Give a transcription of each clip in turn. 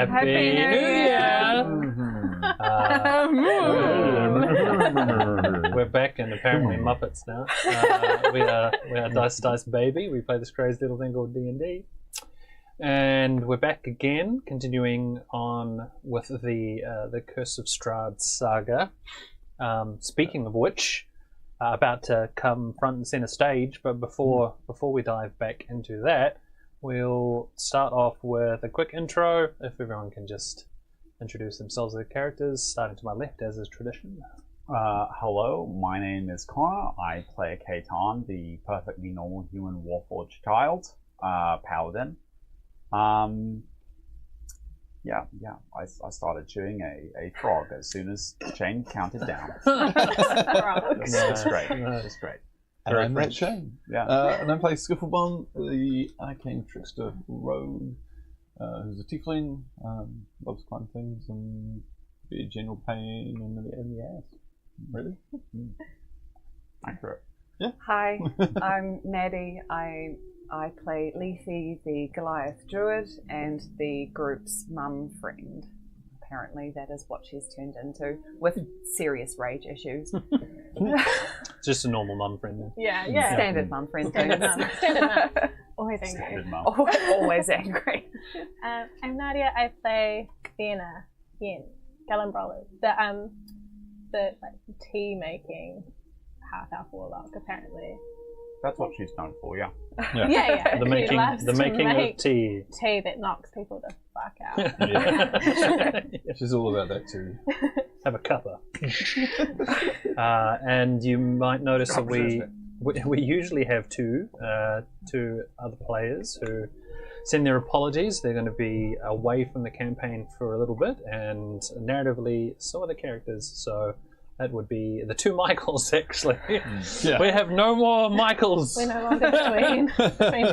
Happy New Year! We're back and apparently Muppets now. We are Dice Baby. We play this crazy little thing called D&D. And we're back again, continuing on with the COS Strahd saga. Speaking of which, about to come front and center stage, but before we dive back into that, we'll start off with a quick intro. If everyone can just introduce themselves as their characters, starting to my left as is tradition. Hello, my name is Connor. I play Katan, the perfectly normal human warforged child, paladin. I started chewing a frog as soon as the chain counted down. It's great. It's great. And I'm Matt Shane. Yeah. And I play Skifflebon, the arcane trickster rogue, who's a tiefling, loves climb things and be a general pain in the ass. Really? Accurate. Yeah. Hi, I'm Maddie. I play Lethe, the Goliath druid, and the group's mum friend. Apparently that is what she's turned into, with serious rage issues. Just a normal mum friend then. Yeah. Standard mum friend. Standard mum. Always angry. Standard mum. Always angry. I'm Nadia. I play Fiona Yen, Galambrolo, the tea making half elf warlock apparently. That's what she's known for, yeah. Yeah. The She making loves of to tea. Tea that knocks people the fuck out. Yeah. She's all about that too. Have a cuppa. And you might notice that we usually have two other players who send their apologies. They're going to be away from the campaign for a little bit, and narratively, so are the characters. So that would be the two Michaels, actually. Yeah. We have no more Michaels. We're no longer between two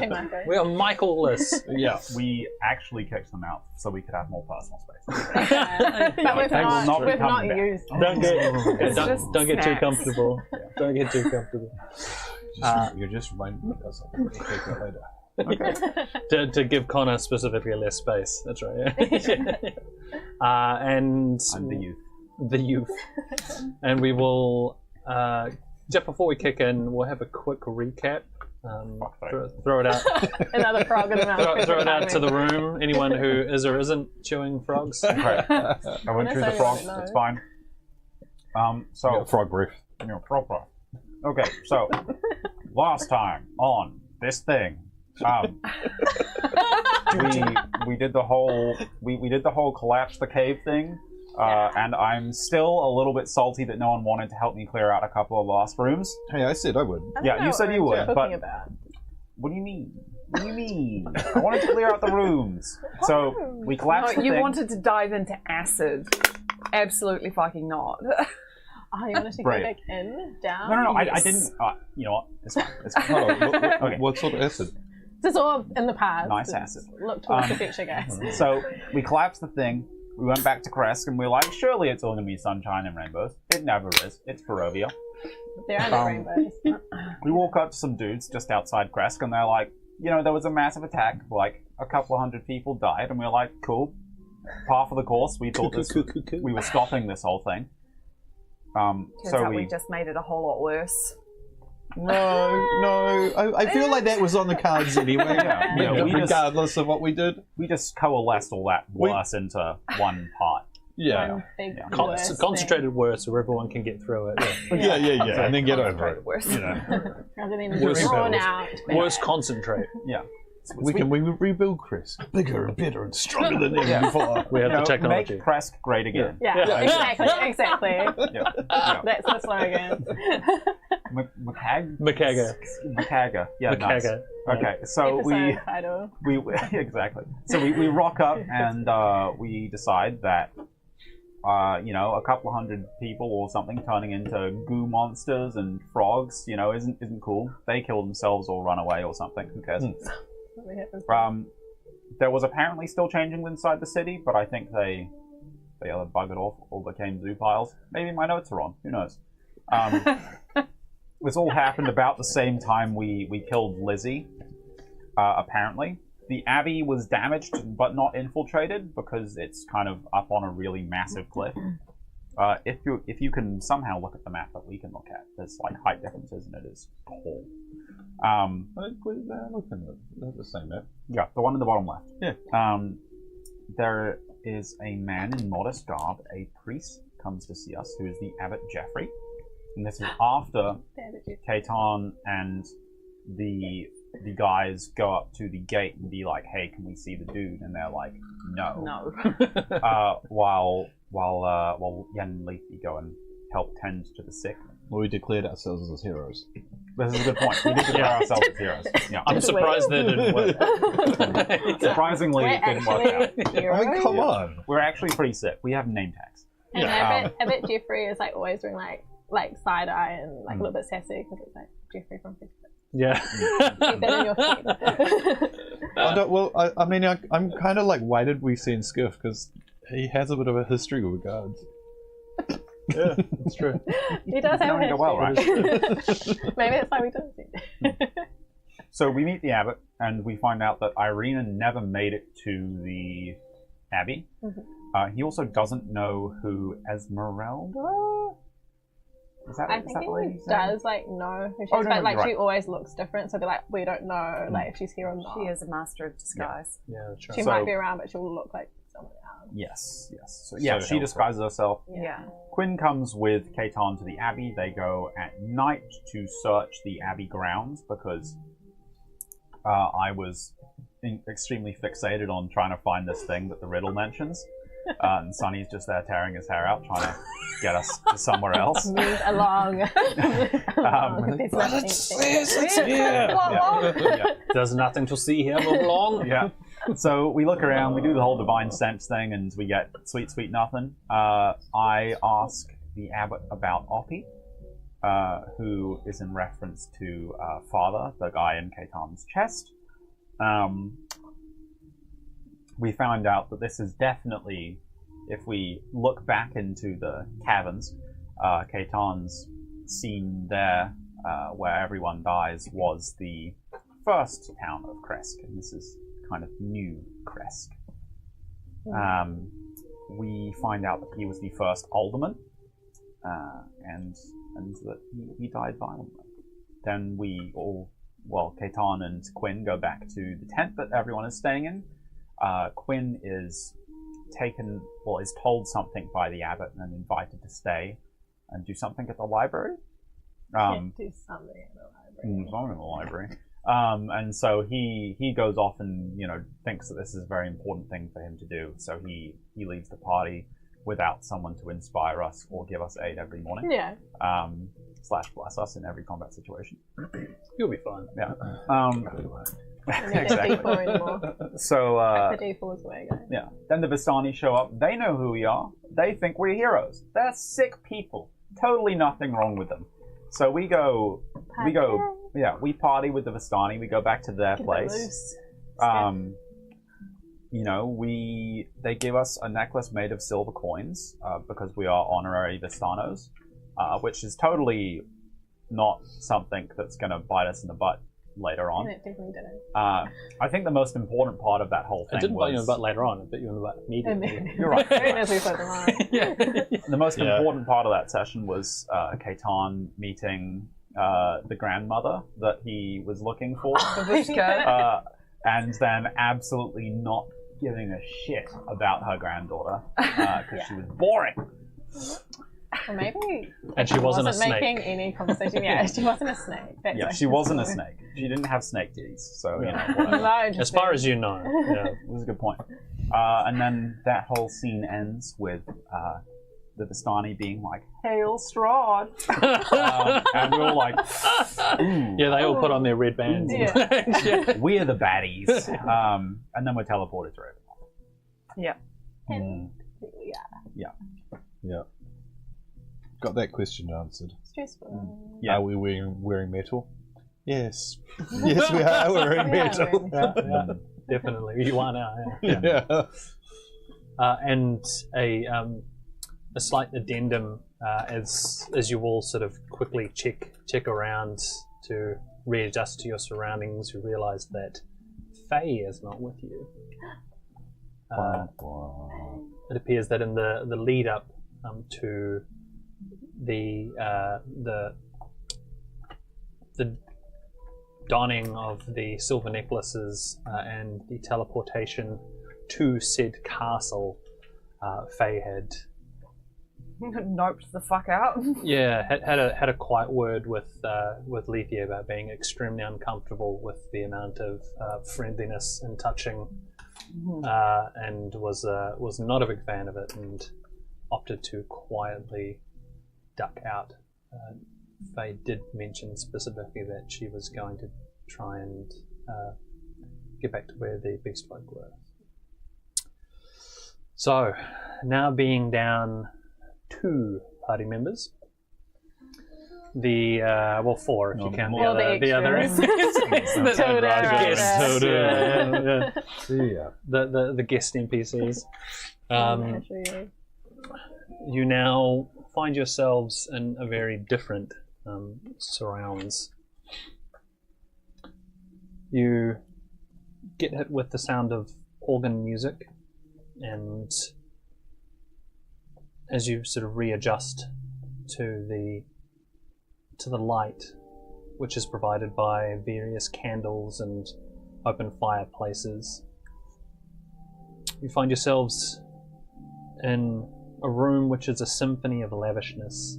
Michaels. We are Michael-less. Yeah. We actually kicked them out so we could have more personal space. But we've They will not be we've not coming back. used them. Don't get too snacks. comfortable. Don't get too comfortable. You're just reminding me of something. We'll take that later. To give Connor specifically less space. That's right. Yeah. And I'm the youth. the youth. And we will, just before we kick in, we'll have a quick recap. Throw it out. Another frog in the mouth. Throw it out to the room. Anyone who is or isn't chewing frogs. Right. I went through the frog. It's fine. So Frog brief. frog breath. Okay, so last time on this thing, we did the whole collapse the cave thing. And I'm still a little bit salty that no one wanted to help me clear out a couple of last rooms. Hey, I said I would. Yeah, you said you would, but about. what do you mean? What do you mean? I wanted to clear out the rooms. So we collapsed the You thing. wanted to dive into acid. Absolutely fucking not. Oh, you wanted to go Right. back in, down? No, I Yes. didn't. You know what? It's fine. It's fine. Hold on, Okay. what sort of acid? This is all in the past. Nice It's acid. Look towards the future, guys. So we collapsed the thing. We went back to Kresk and we were like, surely it's all going to be sunshine and rainbows. It never is. It's Barovia. There are no rainbows. We walk up to some dudes just outside Kresk and they're like, there was a massive attack. Like, a couple of hundred people died. And we were like, cool. Par for the course. We thought we were stopping this whole thing. Turns So out we we just made it a whole lot worse. No. I feel like that was on the cards anyway. Yeah, regardless of what we did. we just coalesced all that worse into one part. Yeah. One big Yeah. worst thing. Concentrated words so everyone can get through it. Yeah. And then get over it. Worse. Rather than Worst drawn spells. out. Worse concentrate. Yeah. We rebuild Chris. Bigger and better and stronger than ever Yeah. before. We have the technology. Make Kresk great again. Yeah, exactly. Yeah. That's the slogan. Macaga. Yeah, nice. Macaga. Okay, so Episode title. we exactly. So we rock up and we decide that a couple of hundred people or something turning into goo monsters and frogs, isn't cool. They kill themselves or run away or something. Who cares? There was apparently still changelings inside the city, but I think they either buggered off or became zoo piles. Maybe my notes are wrong. Who knows? This all happened about the same time we killed Lizzie. Apparently, The abbey was damaged but not infiltrated because it's kind of up on a really massive cliff. If you can somehow look at the map that we can look at, there's like height differences and it is tall. Looking at the same map. Yeah, the one in the bottom left. Yeah. There is a man in modest garb, a priest, comes to see us, who is the Abbot Geoffrey. And this is after Kaitan and the guys go up to the gate and be like, "Hey, can we see the dude?" And they're like, "No." No. While Yen and Leafy go and help tend to the sick. Well, we declared ourselves as heroes. This is a good point. We did declare ourselves as heroes. Yeah. I'm surprised that didn't work. Surprisingly, it didn't work out. I mean, come on. We're actually pretty sick. We have name tags. And Yeah. Abbot Geoffrey is like always doing like side eye and like a little bit sassy because it's like Geoffrey from Fifth. Yeah. Keep that in your feed. I mean, I'm kind of like, why did we send Skiff? Because he has a bit of a history with guards. Yeah, that's true. He does have Knowing a it well, right? Maybe that's why we didn't see it. So we meet the abbot, and we find out that Irina never made it to the abbey. Mm-hmm. He also doesn't know who Esmeralda. Is that I is think that the lady's he name? does like know who she Oh, is, no, but you're like right. she always looks different, so they're like, we don't know like if she's here or not. She is a master of disguise. Yeah, that's right. She So- might be around, but she will look like someone else. Yes. So yeah, So she disguises herself. Yeah. Quinn comes with Kaitan to the abbey. They go at night to search the abbey grounds because I was extremely fixated on trying to find this thing that the riddle mentions. And Sonny's just there tearing his hair out, trying to get us to somewhere else. Move along. There's nothing Yeah. There's nothing to see here, move along. Yeah. So we look around, we do the whole divine sense thing, and we get sweet nothing. I ask the abbot about Oppie, who is in reference to Father, the guy in Kaitan's chest. We found out that this is definitely, if we look back into the caverns, Kaitan's scene there, where everyone dies, was the first town of Kresk, and this is kind of new Kresk. We find out that he was the first alderman, and that he died violently. Then Kaitan and Quinn go back to the tent that everyone is staying in. Quinn is is told something by the abbot and invited to stay and do something at the library. do something in the library. Something in the library. And so he goes off and thinks that this is a very important thing for him to do. So he leaves the party without someone to inspire us or give us aid every morning. Yeah. / bless us in every combat situation. You'll be fine. Yeah. Exactly. Exactly. Anymore. So The D4 is the way to go. yeah. Then the Vistani show up. They know who we are. They think we're heroes. They're sick people. Totally nothing wrong with them. So we party with the Vistani. We go back to their Get place. loose. They give us a necklace made of silver coins because we are honorary Vistanos, which is totally not something that's going to bite us in the butt later on. And it definitely didn't. I think the most important part of that whole thing It didn't bite you in was the butt later on, it bit you in the butt immediately. You're right. Soon as we put them on. the most Yeah. important part of that session was Kaitan meeting the grandmother that he was looking for. And then absolutely not giving a shit about her granddaughter because she was boring. Or maybe And she wasn't a snake. making any conversation. Yeah, she wasn't a snake. That's Yeah, like- she wasn't a snake. She didn't have snake titties, so whatever. No, As far as you know. Yeah. It was a good point. And then that whole scene ends with the Vistani being like, "Hail Strahd!" And we're all like, "Ooh, Yeah, they all put on their red bands. Yeah. we're the baddies." And then we're teleported to Ravenloft. Yeah. Mm. Yeah. Got that question answered. Stressful. Yeah. Are we wearing metal? Yes. Yes, we are wearing We are metal. wearing Yeah, definitely. You are now. Yeah. Yeah. And a slight addendum as you all sort of quickly check around to readjust to your surroundings. You realise that Faye is not with you. It appears that in the lead up to the donning of the silver necklaces and the teleportation to said castle, Faye had Noped the fuck out. had a quiet word with Lethia about being extremely uncomfortable with the amount of friendliness and touching, and was not a big fan of it and opted to quietly duck out. Faye did mention specifically that she was going to try and get back to where the beast folk were. So, now being down 2 party members, the four if you count All the other the guest NPCs. You now find yourselves in a very different surrounds. You get hit with the sound of organ music, and as you sort of readjust to the light, which is provided by various candles and open fireplaces, you find yourselves in a room which is a symphony of lavishness,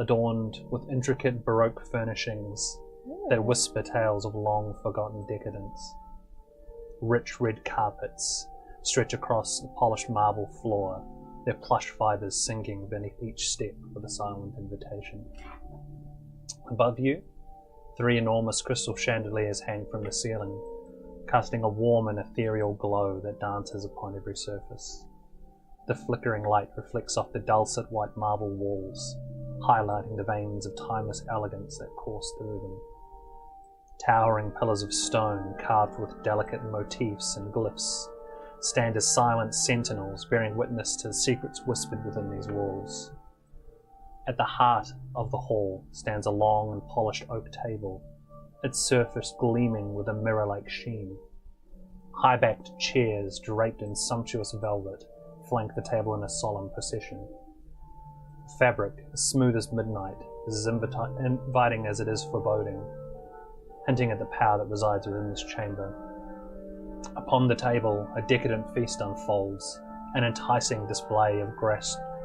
adorned with intricate Baroque furnishings that whisper tales of long-forgotten decadence. Rich red carpets stretch across the polished marble floor, their plush fibres sinking beneath each step with a silent invitation. Above you, 3 enormous crystal chandeliers hang from the ceiling, casting a warm and ethereal glow that dances upon every surface. The flickering light reflects off the dulcet white marble walls, highlighting the veins of timeless elegance that course through them. Towering pillars of stone, carved with delicate motifs and glyphs, stand as silent sentinels bearing witness to the secrets whispered within these walls. At the heart of the hall stands a long and polished oak table, its surface gleaming with a mirror-like sheen. High-backed chairs draped in sumptuous velvet flank the table in a solemn procession. Fabric, as smooth as midnight, is as inviting as it is foreboding, hinting at the power that resides within this chamber. Upon the table, a decadent feast unfolds, an enticing display of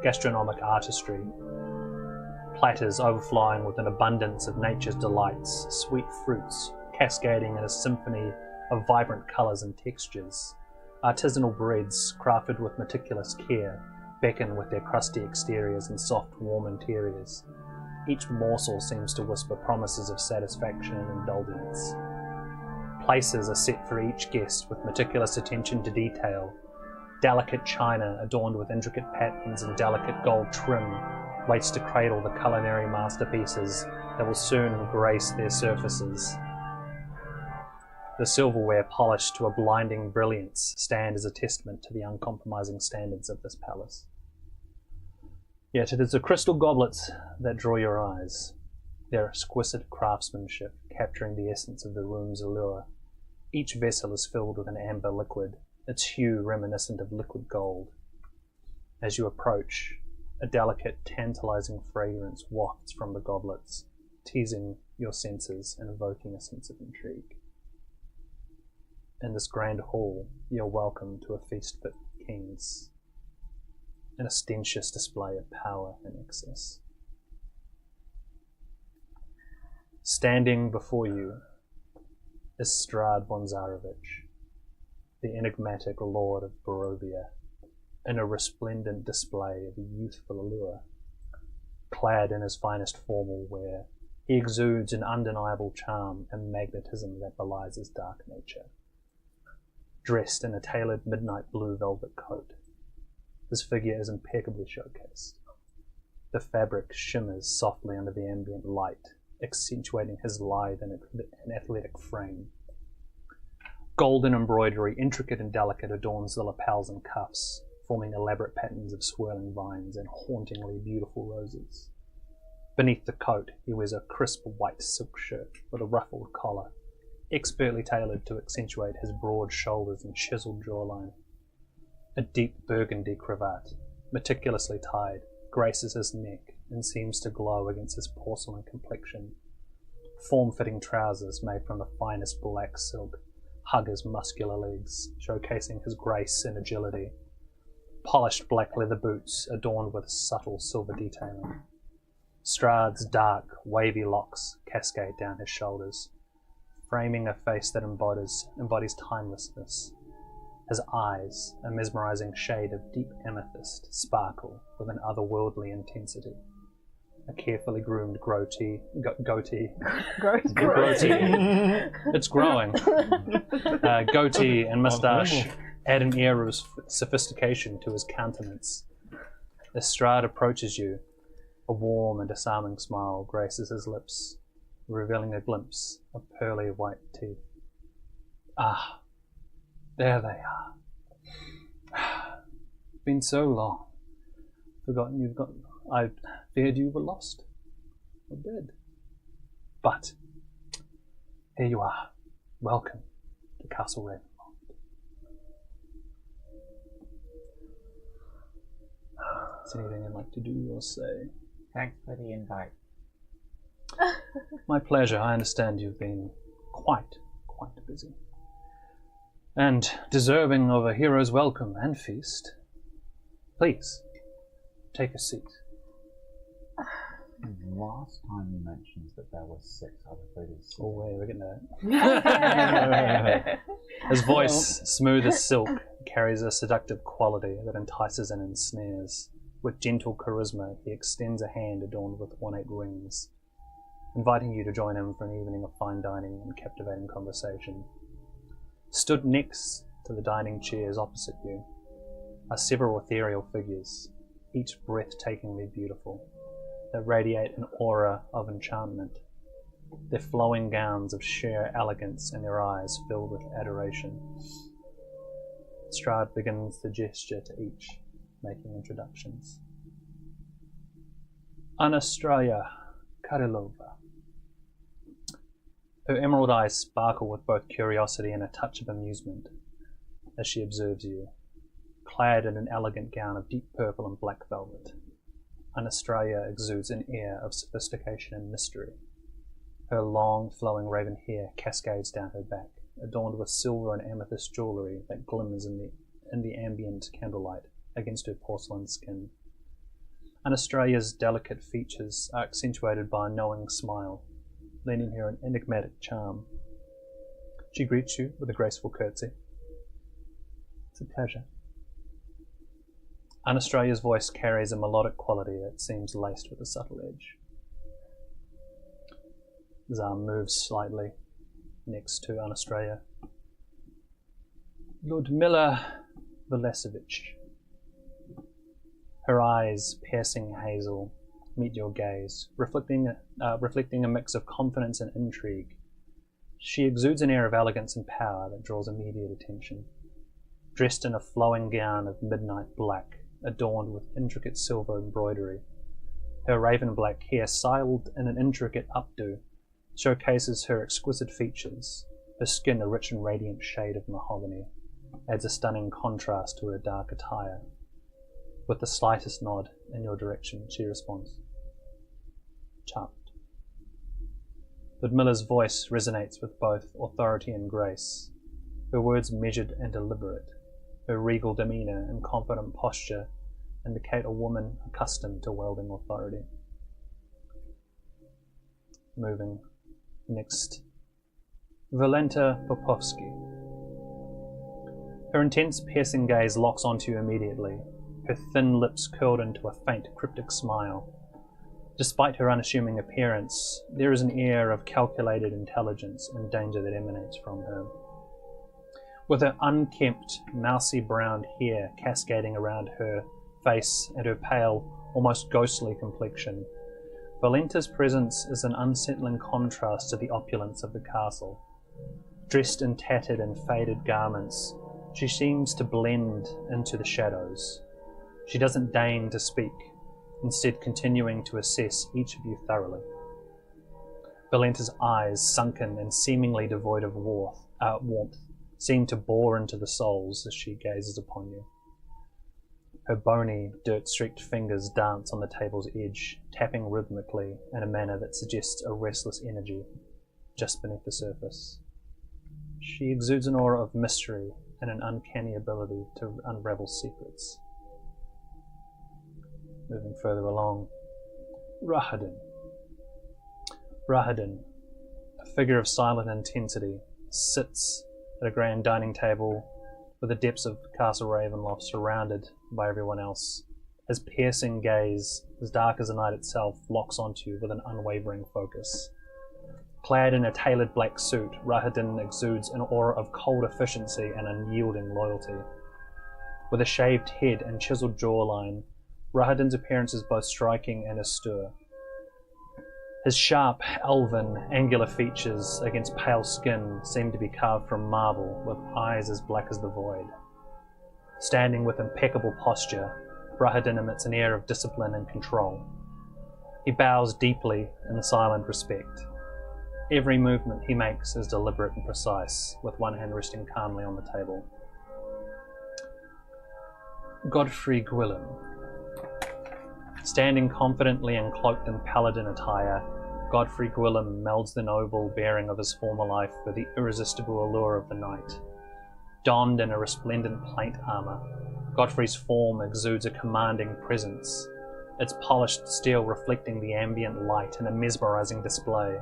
gastronomic artistry. Platters overflowing with an abundance of nature's delights, sweet fruits cascading in a symphony of vibrant colours and textures. Artisanal breads, crafted with meticulous care, beckon with their crusty exteriors and soft, warm interiors. Each morsel seems to whisper promises of satisfaction and indulgence. Places are set for each guest with meticulous attention to detail. Delicate china, adorned with intricate patterns and delicate gold trim, waits to cradle the culinary masterpieces that will soon grace their surfaces. The silverware, polished to a blinding brilliance, stand as a testament to the uncompromising standards of this palace. Yet it is the crystal goblets that draw your eyes, their exquisite craftsmanship capturing the essence of the room's allure. Each vessel is filled with an amber liquid, its hue reminiscent of liquid gold. As you approach, a delicate, tantalizing fragrance wafts from the goblets, teasing your senses and evoking a sense of intrigue. In this grand hall, you're welcome to a feast fit kings, an ostentatious display of power and excess. Standing before you is Strahd von Zarevich, the enigmatic lord of Barovia, in a resplendent display of youthful allure. Clad in his finest formal wear, he exudes an undeniable charm and magnetism that belies his dark nature. Dressed in a tailored midnight blue velvet coat, his figure is impeccably showcased. The fabric shimmers softly under the ambient light, accentuating his lithe and athletic frame. Golden embroidery, intricate and delicate, adorns the lapels and cuffs, forming elaborate patterns of swirling vines and hauntingly beautiful roses. Beneath the coat, he wears a crisp white silk shirt with a ruffled collar, expertly tailored to accentuate his broad shoulders and chiseled jawline. A deep burgundy cravat, meticulously tied, graces his neck and seems to glow against his porcelain complexion. Form-fitting trousers made from the finest black silk hug his muscular legs, showcasing his grace and agility. Polished black leather boots adorned with subtle silver detailing. Strahd's dark, wavy locks cascade down his shoulders, framing a face that embodies timelessness. His eyes, a mesmerizing shade of deep amethyst, sparkle with an otherworldly intensity. A carefully groomed goatee. It's growing. Goatee and moustache add an air of sophistication to his countenance. As Strahd approaches you, a warm and disarming smile graces his lips, revealing a glimpse of pearly white teeth. Ah, there they are. Been so long. Forgotten you've got... I feared you were lost or dead. But here you are. Welcome to Castle Ravenloft. Is there anything I'd like to do or say? Thanks for the invite. My pleasure. I understand you've been quite busy. And deserving of a hero's welcome and feast. Please, take a seat. Last time you mentioned that there were 6 other figures. Oh, wait, we're getting that. His voice, smooth as silk, carries a seductive quality that entices and ensnares. With gentle charisma, he extends a hand adorned with ornate rings, inviting you to join him for an evening of fine dining and captivating conversation. Stood next to the dining chairs opposite you are several ethereal figures, each breathtakingly beautiful, that radiate an aura of enchantment, their flowing gowns of sheer elegance and their eyes filled with adoration. Strahd begins to gesture to each, making introductions. Anastasia Karilova. Her emerald eyes sparkle with both curiosity and a touch of amusement as she observes you, clad in an elegant gown of deep purple and black velvet. Anastasia exudes an air of sophistication and mystery. Her long, flowing raven hair cascades down her back, adorned with silver and amethyst jewellery that glimmers in the ambient candlelight against her porcelain skin. Anastasia's delicate features are accentuated by a knowing smile, lending her an enigmatic charm. She greets you with a graceful curtsy. It's a pleasure. Anastasia's voice carries a melodic quality that seems laced with a subtle edge. Zam moves slightly next to Anastasia. Ludmila Velesevich. Her eyes, piercing hazel, meet your gaze, reflecting a mix of confidence and intrigue. She exudes an air of elegance and power that draws immediate attention. Dressed in a flowing gown of midnight black, adorned with intricate silver embroidery, her raven black hair styled in an intricate updo showcases her exquisite features. Her skin, a rich and radiant shade of mahogany, adds a stunning contrast to her dark attire. With the slightest nod in your direction, she responds, "Charmed." Ludmila's voice resonates with both authority and grace, her words measured and deliberate. Her regal demeanour and confident posture indicate a woman accustomed to wielding authority. Moving next, Valenta Popovsky. Her intense, piercing gaze locks onto you immediately, her thin lips curled into a faint, cryptic smile. Despite her unassuming appearance, there is an air of calculated intelligence and danger that emanates from her. With her unkempt, mousy brown hair cascading around her face and her pale, almost ghostly complexion, Valenta's presence is an unsettling contrast to the opulence of the castle. Dressed in tattered and faded garments, she seems to blend into the shadows. She doesn't deign to speak, instead continuing to assess each of you thoroughly. Valenta's eyes, sunken and seemingly devoid of warmth, seem to bore into the souls as she gazes upon you. Her bony, dirt-streaked fingers dance on the table's edge, tapping rhythmically in a manner that suggests a restless energy just beneath the surface. She exudes an aura of mystery and an uncanny ability to unravel secrets. Moving further along, Rahadin. Rahadin, a figure of silent intensity, sits at a grand dining table with the depths of Castle Ravenloft surrounded by everyone else. His piercing gaze, as dark as the night itself, locks onto you with an unwavering focus. Clad in a tailored black suit, Rahadin exudes an aura of cold efficiency and unyielding loyalty. With a shaved head and chiseled jawline, Rahadin's appearance is both striking and austere. His sharp, elven, angular features against pale skin seem to be carved from marble, with eyes as black as the void. Standing with impeccable posture, Rahadin emits an air of discipline and control. He bows deeply in silent respect. Every movement he makes is deliberate and precise, with one hand resting calmly on the table. Godfrey Gwillem. Standing confidently and cloaked in paladin attire, Godfrey Gwillem melds the noble bearing of his former life with the irresistible allure of the night. Donned in a resplendent plate armor, Godfrey's form exudes a commanding presence, its polished steel reflecting the ambient light in a mesmerizing display.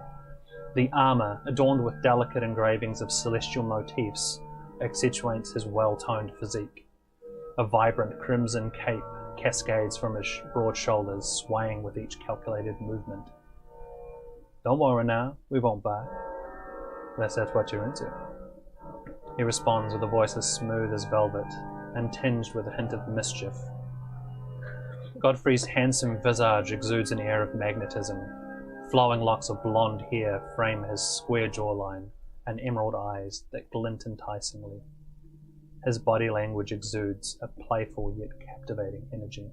The armor, adorned with delicate engravings of celestial motifs, accentuates his well-toned physique. A vibrant crimson cape cascades from his broad shoulders, swaying with each calculated movement. Don't worry now, we won't bite. Unless that's what you're into. He responds with a voice as smooth as velvet, and tinged with a hint of mischief. Godfrey's handsome visage exudes an air of magnetism. Flowing locks of blonde hair frame his square jawline, and emerald eyes that glint enticingly. His body language exudes a playful yet captivating energy.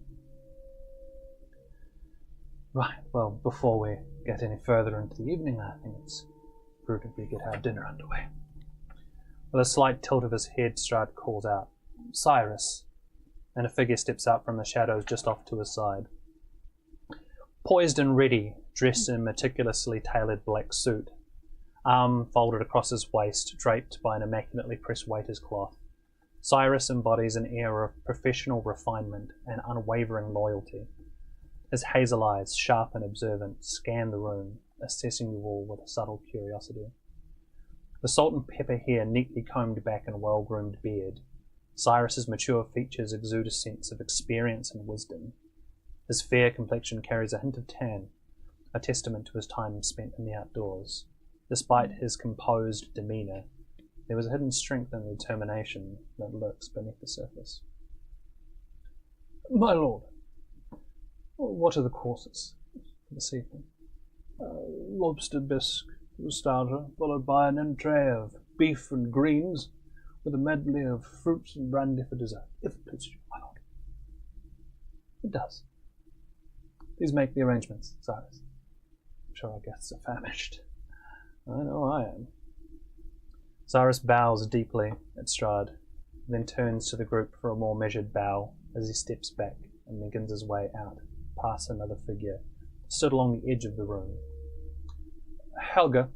Right, well, before we get any further into the evening, I think it's prudent we get our dinner underway. With a slight tilt of his head, Strahd calls out, "Cyrus," and a figure steps out from the shadows just off to his side. Poised and ready, dressed in a meticulously tailored black suit, arm folded across his waist, draped by an immaculately pressed waiter's cloth, Cyrus embodies an air of professional refinement and unwavering loyalty. His hazel eyes, sharp and observant, scan the room, assessing you all with a subtle curiosity. The salt and pepper hair neatly combed back in a well-groomed beard, Cyrus's mature features exude a sense of experience and wisdom. His fair complexion carries a hint of tan, a testament to his time spent in the outdoors. Despite his composed demeanour, there was a hidden strength and determination that lurks beneath the surface. My lord, what are the courses this evening? Lobster bisque, starter, followed by an entree of beef and greens, with a medley of fruits and brandy for dessert, if it pleases you, my lord. It does. Please make the arrangements, Cyrus. I'm sure our guests are famished. I know I am. Cyrus bows deeply at Strahd, then turns to the group for a more measured bow as he steps back and begins his way out, past another figure, stood along the edge of the room. Helga,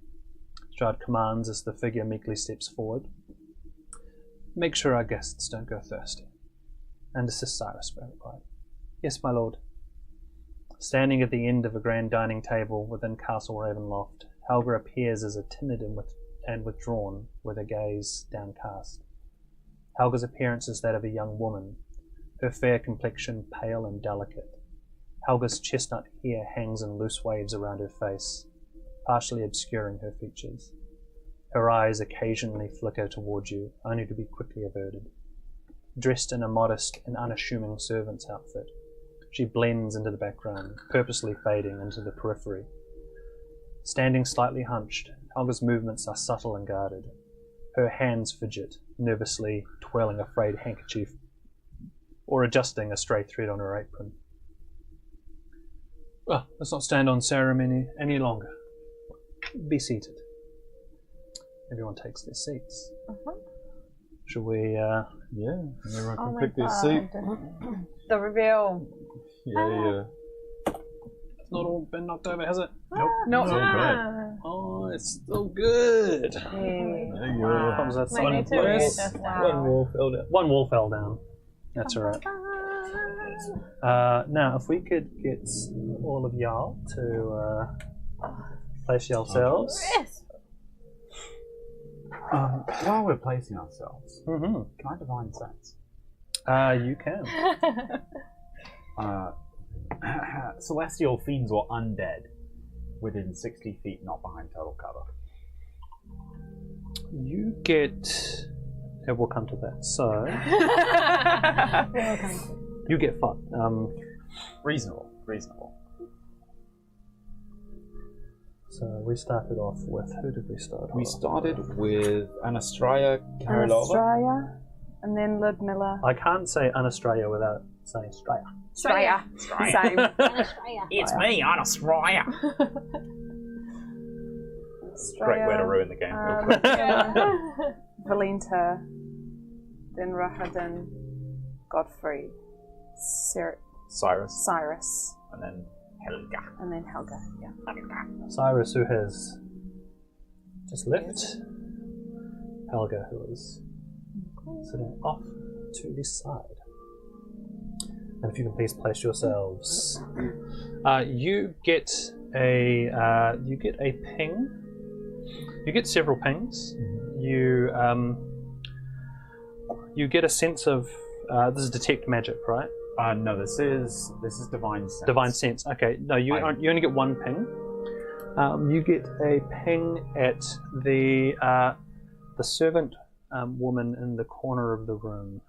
Strahd commands as the figure meekly steps forward. Make sure our guests don't go thirsty, and assist Cyrus by replied. Yes, my lord. Standing at the end of a grand dining table within Castle Ravenloft, Helga appears as a timid and withdrawn, with her gaze downcast. Helga's appearance is that of a young woman, her fair complexion pale and delicate. Helga's chestnut hair hangs in loose waves around her face, partially obscuring her features. Her eyes occasionally flicker towards you, only to be quickly averted. Dressed in a modest and unassuming servant's outfit, she blends into the background, purposely fading into the periphery. Standing slightly hunched, Helga's movements are subtle and guarded. Her hands fidget, nervously twirling a frayed handkerchief or adjusting a stray thread on her apron. Well, let's not stand on ceremony any longer. be seated. Everyone takes their seats. Uh-huh. Should we? Yeah, everyone can Oh pick my their God. seat. The reveal. Yeah. It's not all been knocked over, has it? No. It's all bad. Oh, it's still good. Yeah. There you Wow. go. Comes that Might side need of to place. readjust that. Wow. One wall fell down. One wall fell down. That's alright. Now, if we could get all of y'all to place yourselves. Yes. While we're placing ourselves, Mm-hmm. can I divine sense? You can. Celestial fiends or undead within 60 feet, not behind total cover. You get. We'll come to that. So you get fucked. Reasonable. So we started off with who did we start? We off started with? with Anastraya Karilova. Australia, and then Ludmilla. I can't say Anastraya without saying Straya. Australia. Same. It's me, Anastraya. Great way to ruin the game. Valenta, then Rahadin, Godfrey, Cyrus, Cyrus, and then Helga. and then Helga. Yeah. Cyrus, who has just left. Helga, who is sitting off to the side. And if you can please place yourselves, you get a ping. You get several pings. You get a sense of this is detect magic, right? No, this is divine sense. Divine sense. Okay, no, you only get one ping. You get a ping at the servant woman in the corner of the room.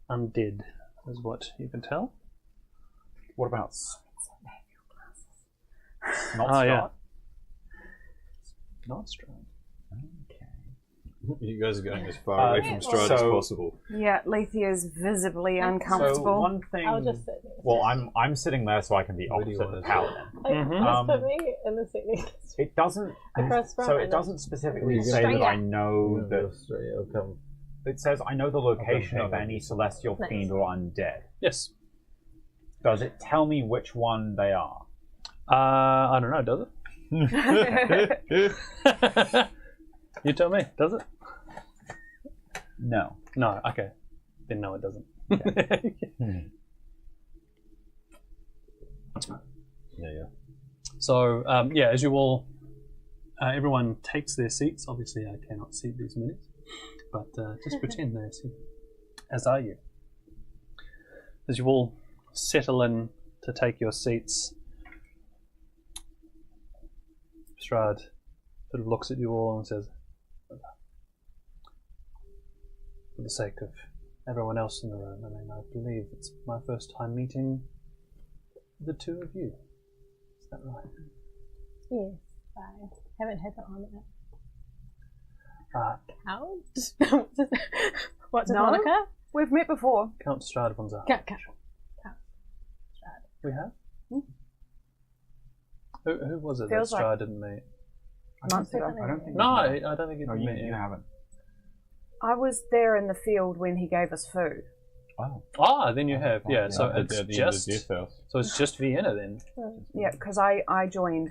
Undead is what you can tell. What about? Not Oh, yeah. Strahd? Not strong. You guys are going as far away from Strahd as so- possible. Yeah, Lethe is visibly So uncomfortable. one thing. I'll just sit there. Well, I'm sitting there so I can be Where do you opposite the wanna paladin. Mhm. Just put me in the seat next It doesn't. across from So and it doesn't specifically You're say gonna- that I know that. Australia, I'll come. It says I know the location of hang on. any celestial Nice. fiend or undead. Yes. Does it tell me which one they are? I don't know. Does it? You tell me. Does it? No. No. Okay. Then no, it doesn't. Yeah. So as you all, everyone takes their seats. Obviously, I cannot see these minutes, but just pretend they're seated. As are you. As you all settle in to take your seats, Strahd sort of looks at you all and says, "For the sake of everyone else in the room, I mean, I believe it's my first time meeting the two of you. Is that right?" Yes, I haven't had that on yet. Count? What's his No. moniker? We've met before. Count Strahd von Zach. Count. We have? Who was it Feels that like- Strahd didn't meet? Months ago. I don't think. No, you I don't think he No, did you, meet you you. haven't. I was there in the field when he gave us food. Oh. Ah, then you have. Yeah, so At it's the end of just Death House. so it's just Vienna then. Yeah, because I joined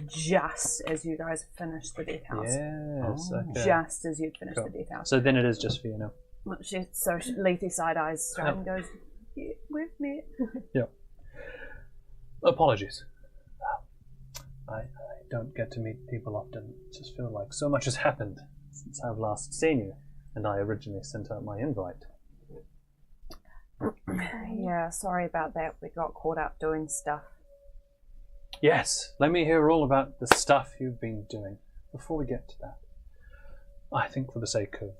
just as you guys finished the Death House. Yes. Oh. Okay. Just as you'd finished Cool. the Death House. So then it is just Vienna. Lethe side eyes straight and goes, yeah, we've met. Apologies. I don't get to meet people often. I just feel like so much has happened since I've last seen you, and I originally sent out my invite. Yeah, sorry about that. We got caught up doing stuff. Yes, let me hear all about the stuff you've been doing. Before we get to that, I think for the sake of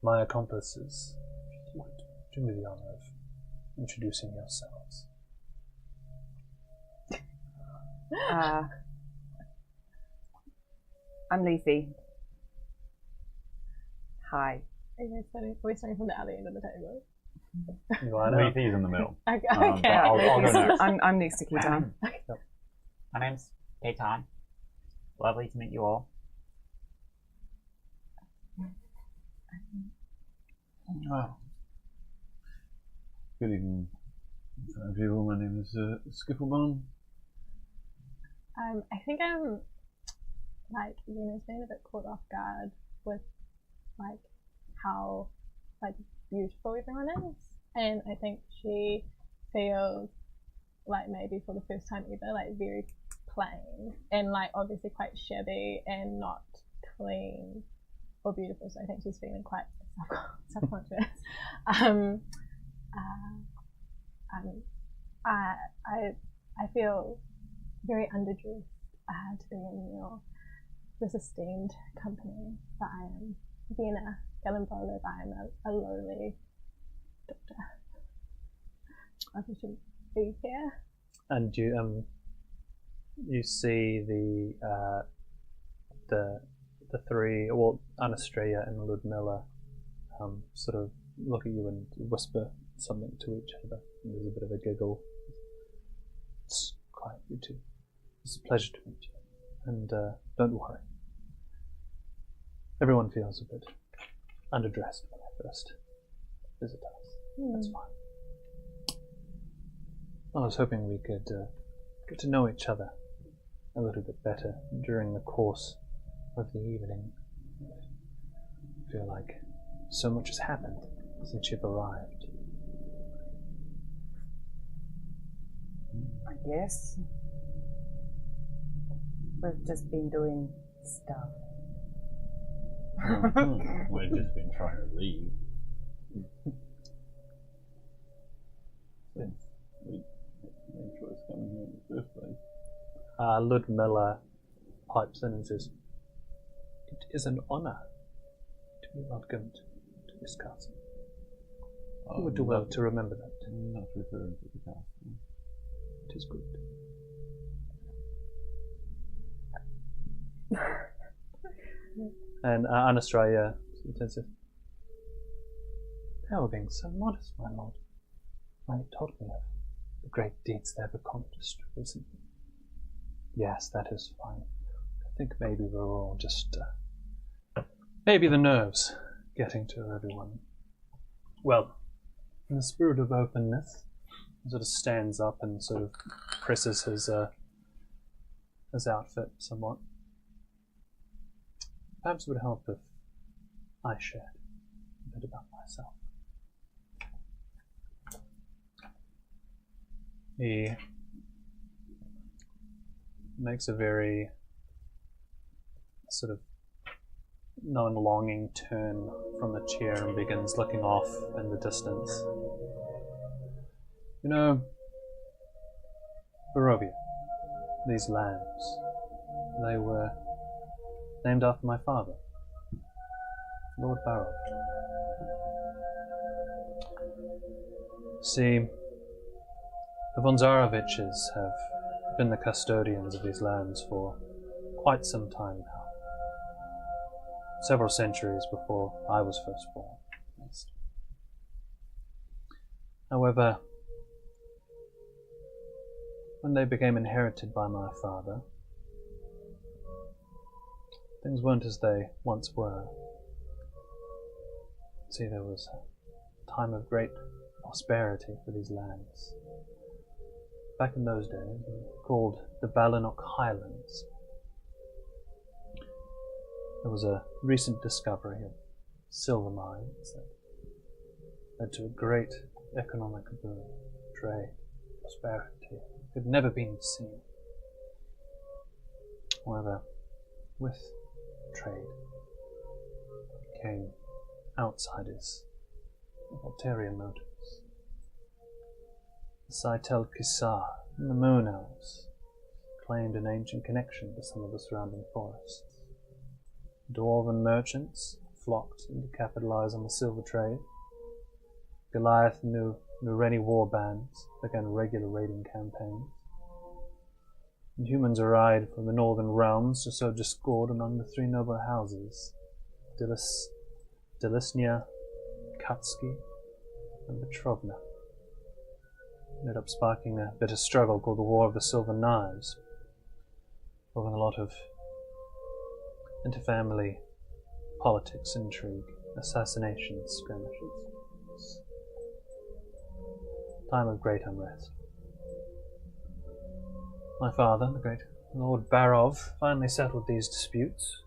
my accomplices, if you would do me the honor of introducing yourselves. I'm Lethe. Hi. We're starting from the other end of the table. You are now. Leafy's in the middle. Okay. But I'll go next. I'm next to Keaton. My name's Daytime. Lovely to meet you all. Oh. Good evening, people. My name is Skifflebone. I think I'm like Yuna's been a bit caught off guard with like how like beautiful everyone is, and I think she feels like maybe for the first time ever like very plain and like obviously quite shabby and not clean or beautiful. So I think she's feeling quite subconscious. I feel very underdressed to be in this esteemed company, but I am Vienna Gallenbolo, but I am a lowly doctor. I should be here. And you see the three, well, Anastasia and Ludmilla, sort of look at you and whisper something to each other. And there's a bit of a giggle. It's quite you two. It's a pleasure to meet you. And don't worry. Everyone feels a bit underdressed when they first visit us. That's fine. I was hoping we could get to know each other a little bit better during the course of the evening. I feel like so much has happened since you've arrived. I guess. We've just been doing stuff. We've just been trying to leave. Since we made choice coming here in the first place. Ludmilla pipes in and says, "It is an honor to be welcomed to this castle. You would do well to remember that." Not referring to the castle. It is good. And Anastasia says, "They were being so modest, my lord, when he told me of the great deeds they have accomplished recently." "Yes, that is fine. I think maybe we're all just, maybe the nerves getting to everyone. Well, in the spirit of openness," he sort of stands up and sort of presses his outfit somewhat. "Perhaps it would help if I shared a bit about myself." He makes a very sort of non-longing turn from the chair and begins looking off in the distance. "You know, Barovia, these lands, they were named after my father, Lord Barrow. See, the von Zaroviches have been the custodians of these lands for quite some time now. Several centuries before I was first born, at least. However, when they became inherited by my father, things weren't as they once were. See, there was a time of great prosperity for these lands. Back in those days, called the Balinock Highlands. There was a recent discovery of silver mines that led to a great economic boom, trade, prosperity, had never been seen. However, with trade came outsiders with ulterior motives. The Saitel Kisar and the Moon Elves claimed an ancient connection to some of the surrounding forests. Dwarven merchants flocked to capitalize on the silver trade. Goliath and Nureni war bands began regular raiding campaigns. And humans arrived from the northern realms to sow discord among the three noble houses, Delisnia, Katski, and Petrovna. Ended up sparking a bitter struggle called the War of the Silver Knives. involving a lot of interfamily politics, intrigue, assassinations, skirmishes. Time of great unrest. My father, the great Lord Barov, finally settled these disputes,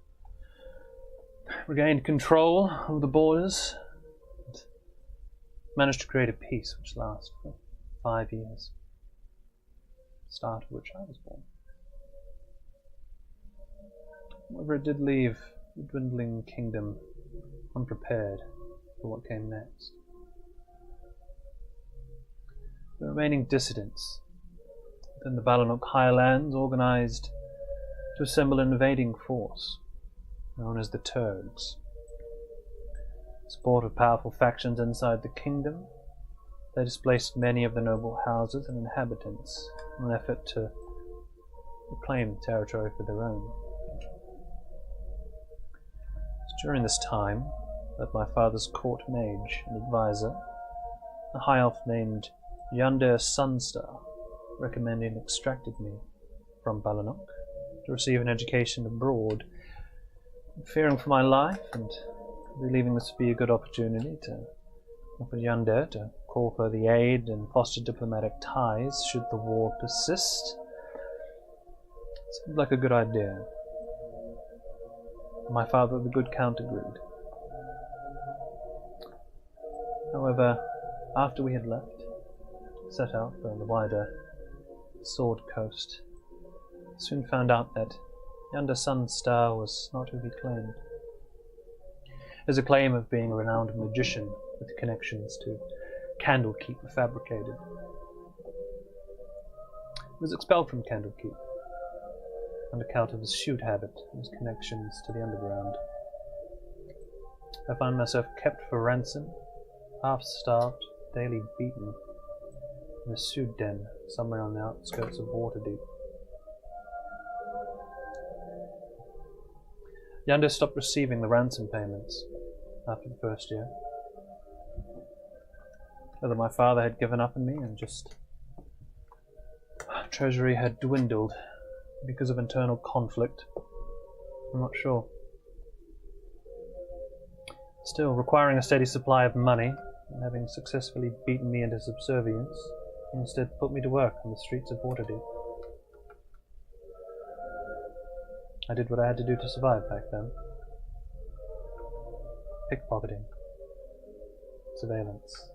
regained control of the borders, and managed to create a peace which lasted for 5 years, the start of which I was born. However, it did leave the dwindling kingdom unprepared for what came next. The remaining dissidents within the Balanok Highlands organized to assemble an invading force known as the Turgs. Support of powerful factions inside the kingdom, they displaced many of the noble houses and inhabitants in an effort to reclaim territory for their own. During this time, that my father's court mage and advisor, a high elf named Yander Sunstar, recommended and extracted me from Balanok to receive an education abroad. Fearing for my life and believing this would be a good opportunity to offer Yander to call for the aid and foster diplomatic ties should the war persist, seemed like a good idea. My father, the good Count, agreed. However, after we had left, set out for the wider Sword Coast, soon found out that Yander Sunstar was not who he claimed. His acclaim of being a renowned magician with connections to Candlekeep were fabricated. He was expelled from Candlekeep on account of his shoot habit and his connections to the underground. I found myself kept for ransom, half-starved, daily beaten, in a suit den somewhere on the outskirts of Waterdeep. Yander stopped receiving the ransom payments after the first year. Whether my father had given up on me and just treasury had dwindled because of internal conflict, I'm not sure. Still, requiring a steady supply of money and having successfully beaten me into subservience, he instead put me to work on the streets of Waterdeep. I did what I had to do to survive back then. Pickpocketing, surveillance,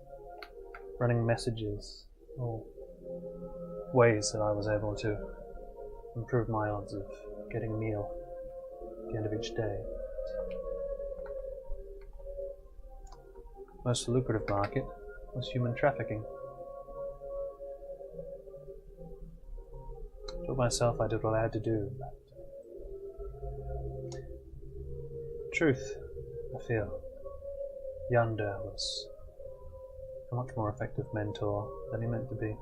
running messages, all ways that I was able to improve my odds of getting a meal at the end of each day. Most lucrative market was human trafficking. I told myself I did what I had to do. Truth, I feel, Yander was a much more effective mentor than he meant to be.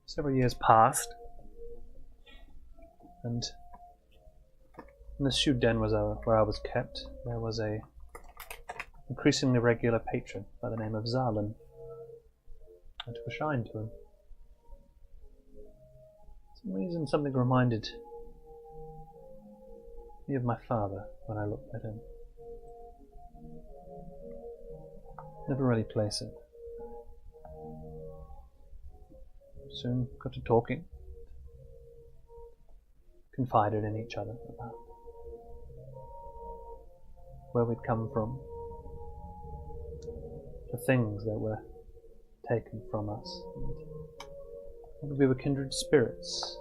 Several years passed, and in the shoe den where I was kept, there was a increasingly regular patron by the name of Zalin. I took a shine to him. For some reason, something reminded me of my father when I looked at him. Never really place it. Soon got to talking, confided in each other about where we'd come from, the things that were taken from us, and we were kindred spirits.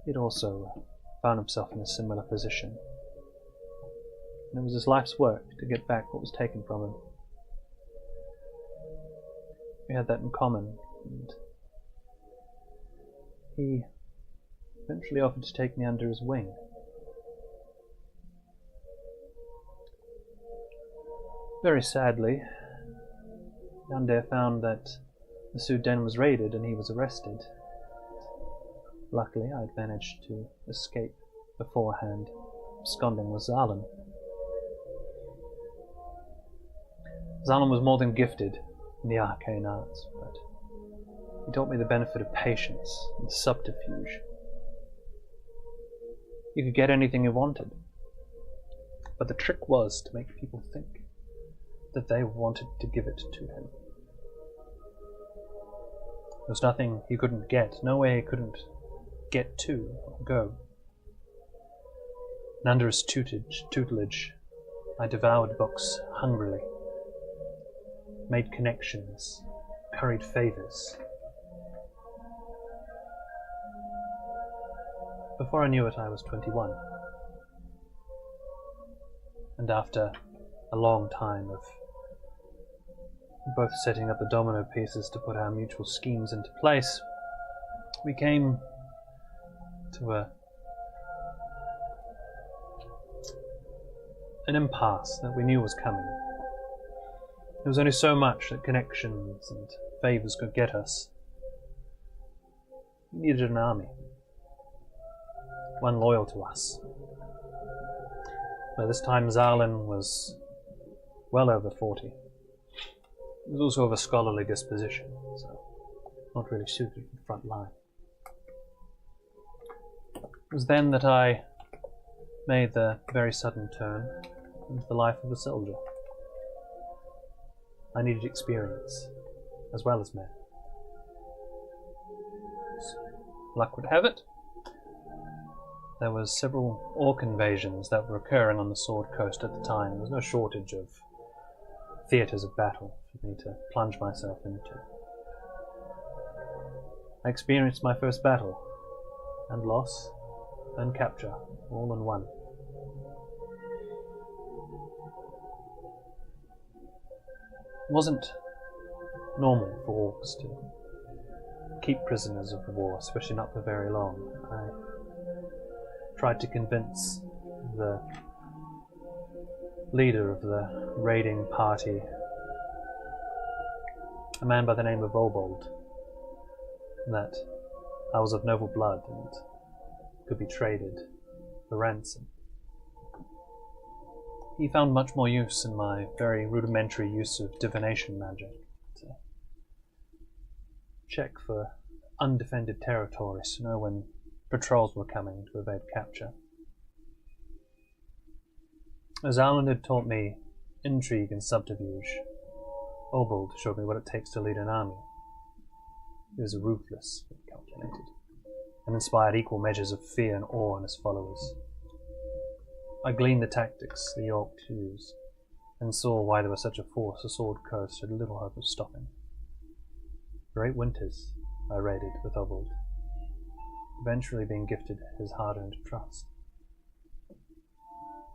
He'd also found himself in a similar position, and it was his life's work to get back what was taken from him. We had that in common, and he eventually offered to take me under his wing. Very sadly, Yander found that the Sudan was raided and he was arrested. Luckily, I'd managed to escape beforehand, absconding with Zalin. Zalin was more than gifted in the arcane arts, but He taught me the benefit of patience and subterfuge. You could get anything you wanted, but the trick was to make people think that they wanted to give it to him. There was nothing he couldn't get, nowhere he couldn't get to or go. And under his tutelage, I devoured books hungrily, made connections, curried favours. Before I knew it, I was 21. And after a long time of both setting up the domino pieces to put our mutual schemes into place, we came to an impasse that we knew was coming. There was only so much that connections and favours could get us. We needed an army, one loyal to us. By this time, Zarlin was well over 40. He was also of a scholarly disposition, so not really suited for the front line. It was then that I made the very sudden turn into the life of a soldier. I needed experience, as well as men. Luck would have it, there was several orc invasions that were occurring on the Sword Coast at the time. There was no shortage of theatres of battle for me to plunge myself into. I experienced my first battle, and loss, and capture, all in one. It wasn't normal for orcs to keep prisoners of war, especially not for very long. I tried to convince the leader of the raiding party, a man by the name of Obold, that I was of noble blood and could be traded for ransom. He found much more use in my very rudimentary use of divination magic to check for undefended territories to know when patrols were coming to evade capture. As Alan had taught me intrigue and subterfuge, Obold showed me what it takes to lead an army. He was ruthless, but calculated, and inspired equal measures of fear and awe in his followers. I gleaned the tactics the Orcs used, and saw why there was such a force the Sword Coast had little hope of stopping. For 8 winters I raided with Obold, eventually being gifted his hard-earned trust.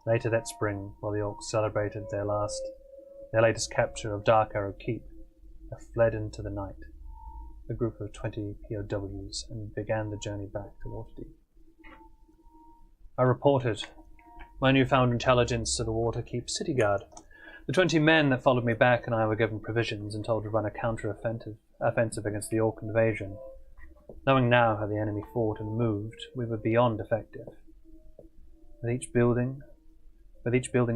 Later that spring, while the Orcs celebrated their latest capture of Dark Arrow Keep, I fled into the night, a group of 20 POWs, and began the journey back to Waterdeep. I reported my newfound intelligence to the Waterkeep City Guard. The 20 men that followed me back and I were given provisions and told to run a counter-offensive against the Orc invasion. Knowing now how the enemy fought and moved, we were beyond effective. With each building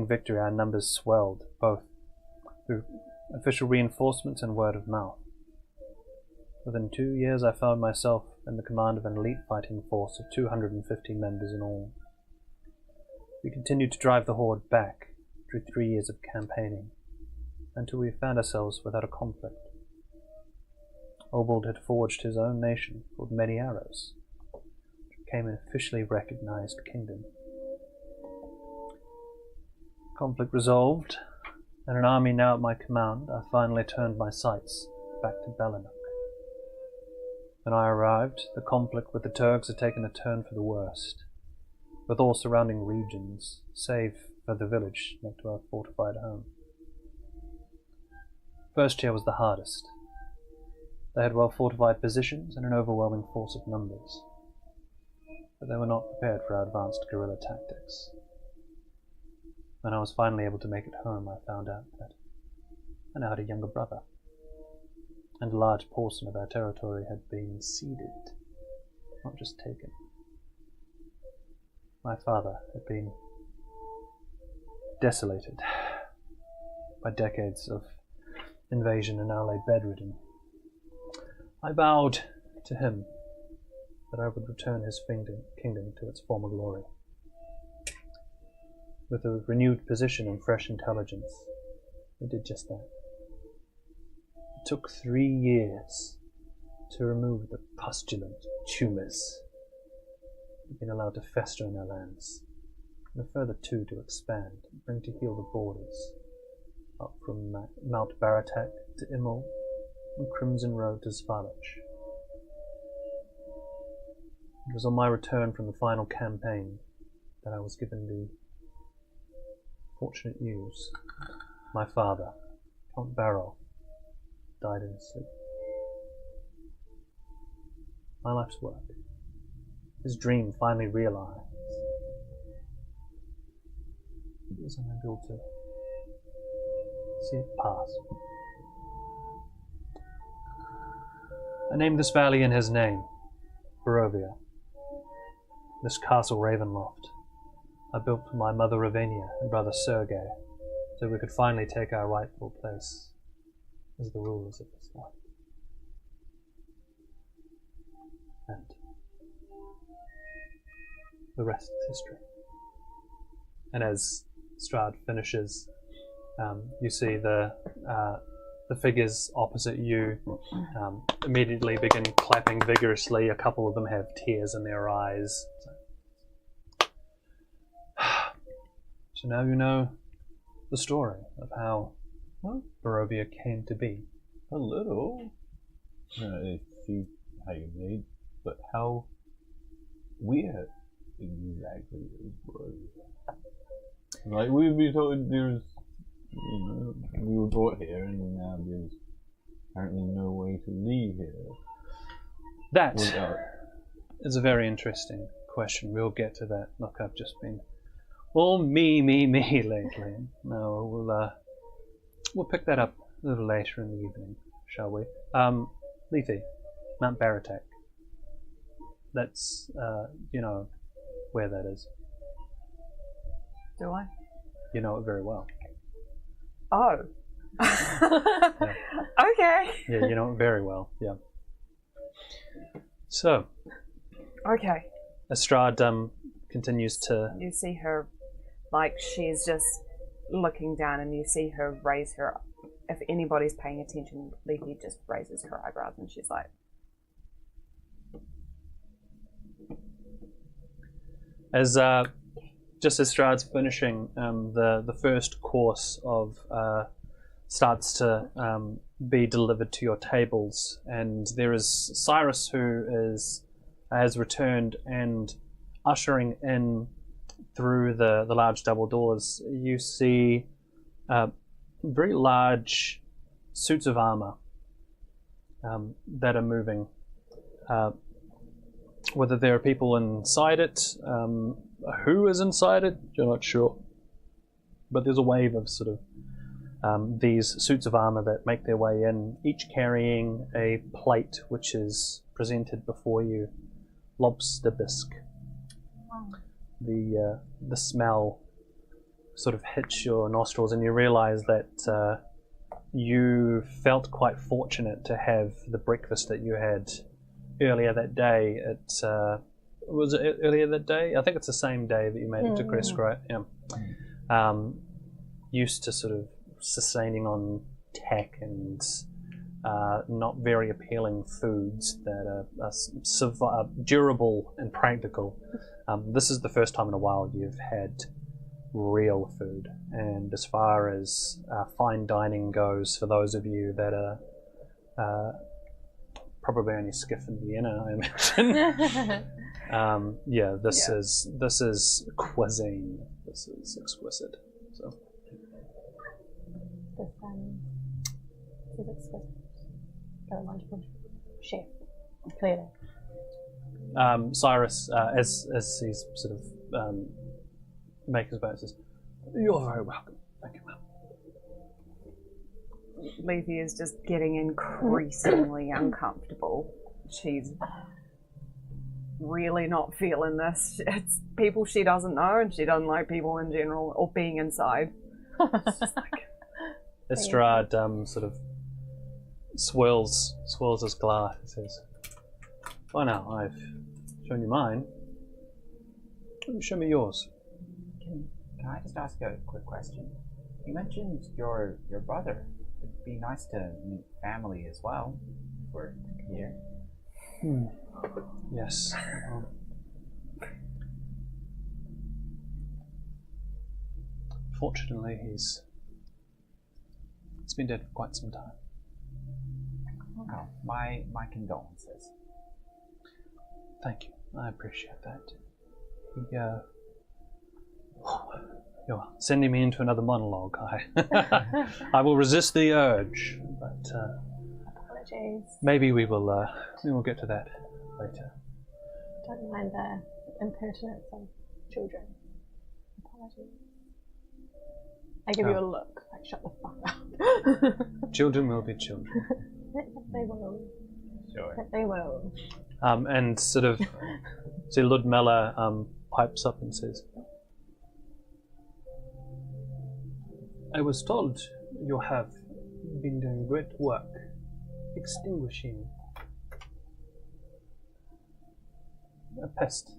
victory, our numbers swelled, both through official reinforcements and word of mouth. Within 2 years, I found myself in the command of an elite fighting force of 250 members in all. We continued to drive the Horde back through 3 years of campaigning, until we found ourselves without a conflict. Obold had forged his own nation called Many Arrows, which became an officially recognized kingdom. Conflict resolved, and an army now at my command, I finally turned my sights back to Bellinnock. When I arrived, the conflict with the Turks had taken a turn for the worst, with all surrounding regions, save for the village next to our fortified home. First year was the hardest. They had well-fortified positions and an overwhelming force of numbers, but they were not prepared for our advanced guerrilla tactics. When I was finally able to make it home, I found out that I now had a younger brother, and a large portion of our territory had been ceded, not just taken. My father had been desolated by decades of invasion and now lay bedridden. I vowed to him that I would return his kingdom to its former glory. With a renewed position and fresh intelligence, we did just that. It took 3 years to remove the pustulant tumors that have been allowed to fester in our lands, and a further 2 to expand and bring to heal the borders, up from Mount Baratak to Immel, and Crimson Road to Svalach. It was on my return from the final campaign that I was given the fortunate news. My father, Count Barrow, died in his sleep. My life's work, his dream finally realized, it was unable to see it pass. I named this valley in his name, Barovia. This Castle Ravenloft I built for my mother Ravenia and brother Sergei, so we could finally take our rightful place as the rulers of this land. And the rest is history. And as Strahd finishes, you see the figures opposite you immediately begin clapping vigorously. A couple of them have tears in their eyes. So now you know the story of how Barovia came to be. A little. I see how you made, but how weird exactly is Barovia? Like, we've been told there's, we were brought here and now there's apparently no way to leave here. That is a very interesting question. We'll get to that. Look, I've just been all me lately. No, we'll pick that up a little later in the evening, shall we? Lethe, Mount Baratak. That's, you know where that is. Do I? You know it very well. Oh. Yeah. Okay. Yeah, you know it very well, yeah. So. Okay. Strahd continues to... You see her, like, she's just looking down and you see her raise her... If anybody's paying attention, Lethe just raises her eyebrows and she's like... Just as Strahd's finishing, the first course of starts to be delivered to your tables, and there is Cyrus who has returned and ushering in through the large double doors. You see very large suits of armor that are moving. Whether there are people inside it, who is inside it, you're not sure. But there's a wave of sort of these suits of armor that make their way in, each carrying a plate which is presented before you. Lobster bisque. Oh. The smell sort of hits your nostrils, and you realize that you felt quite fortunate to have the breakfast that you had earlier that day. Was it earlier that day? I think it's the same day that you made it to Crest, right? Yeah. Used to sort of sustaining on tack and not very appealing foods that are durable and practical. This is the first time in a while you've had real food. And as far as fine dining goes, for those of you that are probably only skiff in Vienna, I imagine. This is cuisine. This is exquisite. So. This is exquisite. Got a wonderful chef, clearly. Cyrus, as he's sort of making his bones, says, "You're very welcome. Thank you, ma'am." Lethe is just getting increasingly uncomfortable. She's really not feeling this. It's people she doesn't know, and she doesn't like people in general, or being inside. It's just like... Strahd sort of swirls his glass and says, "Well, now I've shown you mine. Show me yours." Can I just ask a quick question? You mentioned your brother. It'd be nice to meet family as well. If we're here. Yes. Fortunately, he's been dead for quite some time. Oh, my condolences. Thank you. I appreciate that. You're sending me into another monologue. I will resist the urge, but Apologies. maybe we will get to that later. Don't mind the impertinence of children. Apologies. I give you a look, like shut the fuck up. Children will be children. They will. Sure. They will. And sort of, see Ludmilla pipes up and says, "I was told you have been doing great work extinguishing a pest.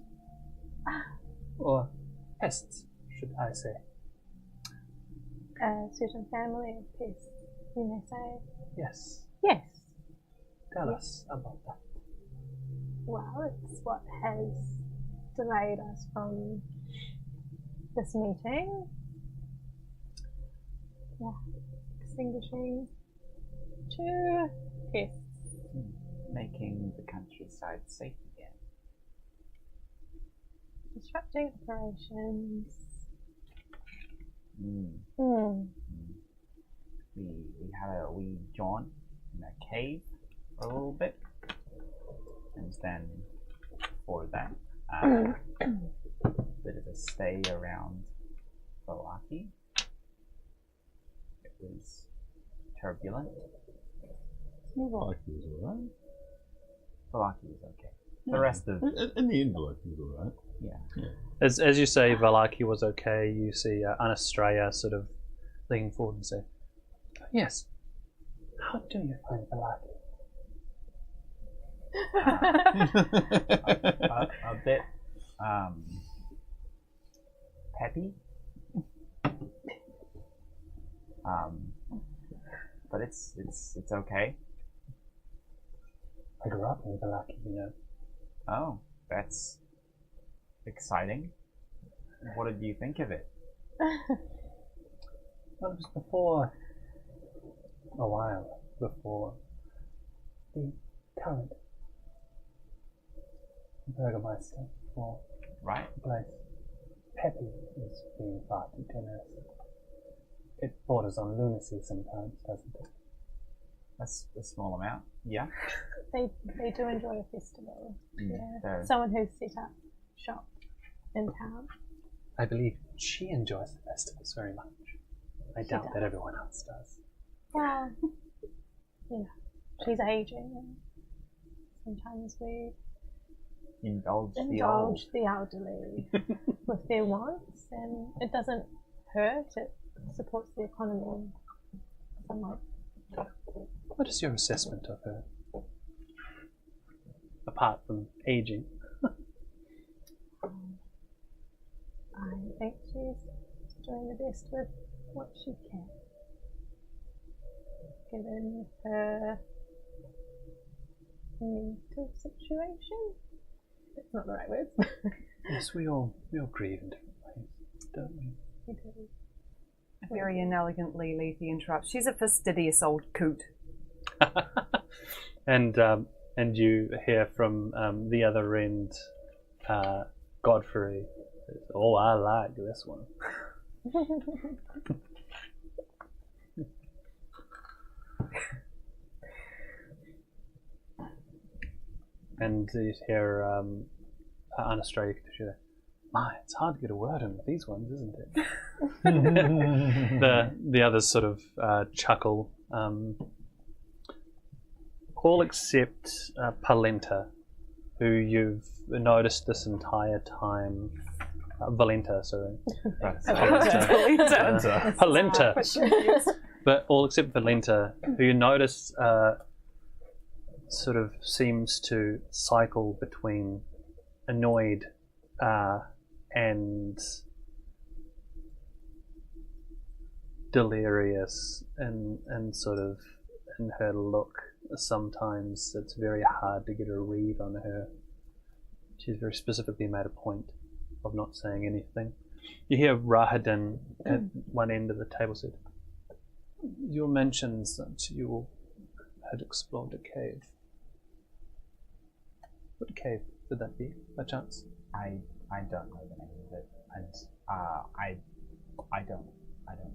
Or pests, should I say. A certain family of pests, you may say. Yes. Yes. Tell us about that." Well, it's what has delayed us from this meeting. Yeah. Extinguishing 2 pests. Making the countryside safe again. Disrupting operations. We had a wee jaunt in a cave for a little bit, and then before that, bit of a stay around Valaki. It was turbulent. Like he was alright. Valaki was okay. The rest of In the end, like he was alright. yeah. As you say, Valaki was okay, you see Anastraya sort of lean forward and say, "Yes. How do you find Valaki?" A bit peppy, but it's okay. I grew up in Valaki, you know. Oh, that's exciting. What did you think of it? Well, it was a while before the current Burgermeister for Right. the place. Peppy is being far too generous. It borders on lunacy sometimes, doesn't it? That's a small amount. Yeah. They do enjoy a festival. Yeah. They're- Someone who's set up shop in town. I believe she enjoys the festivals very much. I doubt does. that everyone else does. Well, you know, she's aging, and sometimes we indulge the old. indulge the elderly with their wants, and it doesn't hurt. It supports the economy somewhat. What is your assessment of her? Apart from aging. I think she's doing the best with what she can, given her mental situation. That's not the right word. Yes, we all grieve in different ways, don't we? We do. Very inelegantly, Lethe interrupts. She's a fastidious old coot. And you hear from the other end, Godfrey says, "Oh, I like this one." And you hear Anastraya, "My, it's hard to get a word in with these ones, isn't it?" the others sort of chuckle, all except Polenta, who you've noticed this entire time. Valenta, sorry. Polenta. But all except for Lenta, who you notice sort of seems to cycle between annoyed and delirious, and sort of in her look. Sometimes it's very hard to get a read on her. She's very specifically made a point of not saying anything. You hear Rahadin at one end of the table said, "You mentioned that you had explored a cave. What cave would that be, by chance?" I don't know the name of it, and I don't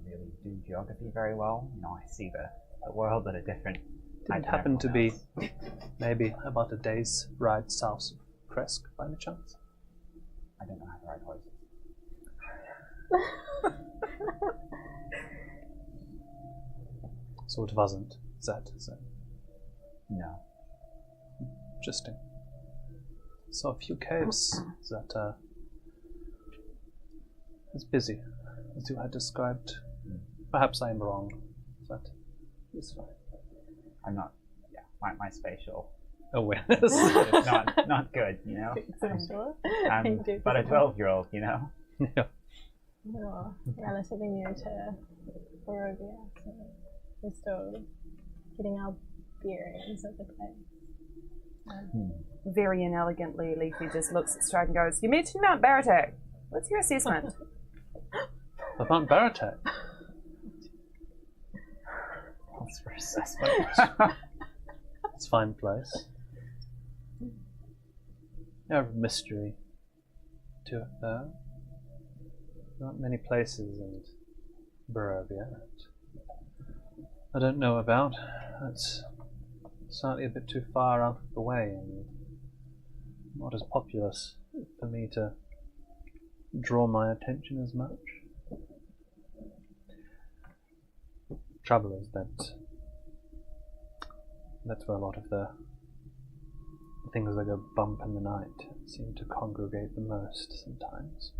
really do geography very well. You know, I see the world at a different. Did it happen to be maybe about a day's ride south of Kresk, by any chance? I don't know how to ride horses. So it wasn't that, is it? No. Interesting. So a few caves that is busy, as you had described. Perhaps I am wrong. That is fine. I'm not. Yeah, my spatial Awareness. is not good. You know. I'm do but a think 12-year-old. You know. Yeah. You're relatively new to Barovia, so we're still getting our bearings of the place. Very inelegantly, Leafy just looks at Strahd and goes, "You mentioned Mount Baratek. What's your assessment?" But Mount Baratek. What's for assessment? It's a fine place. Air of mystery to it, though. Not many places in Barovia that I don't know about. It's slightly a bit too far out of the way and not as populous for me to draw my attention as much. Trouble is that that's where a lot of the things that go bump in the night seem to congregate the most sometimes.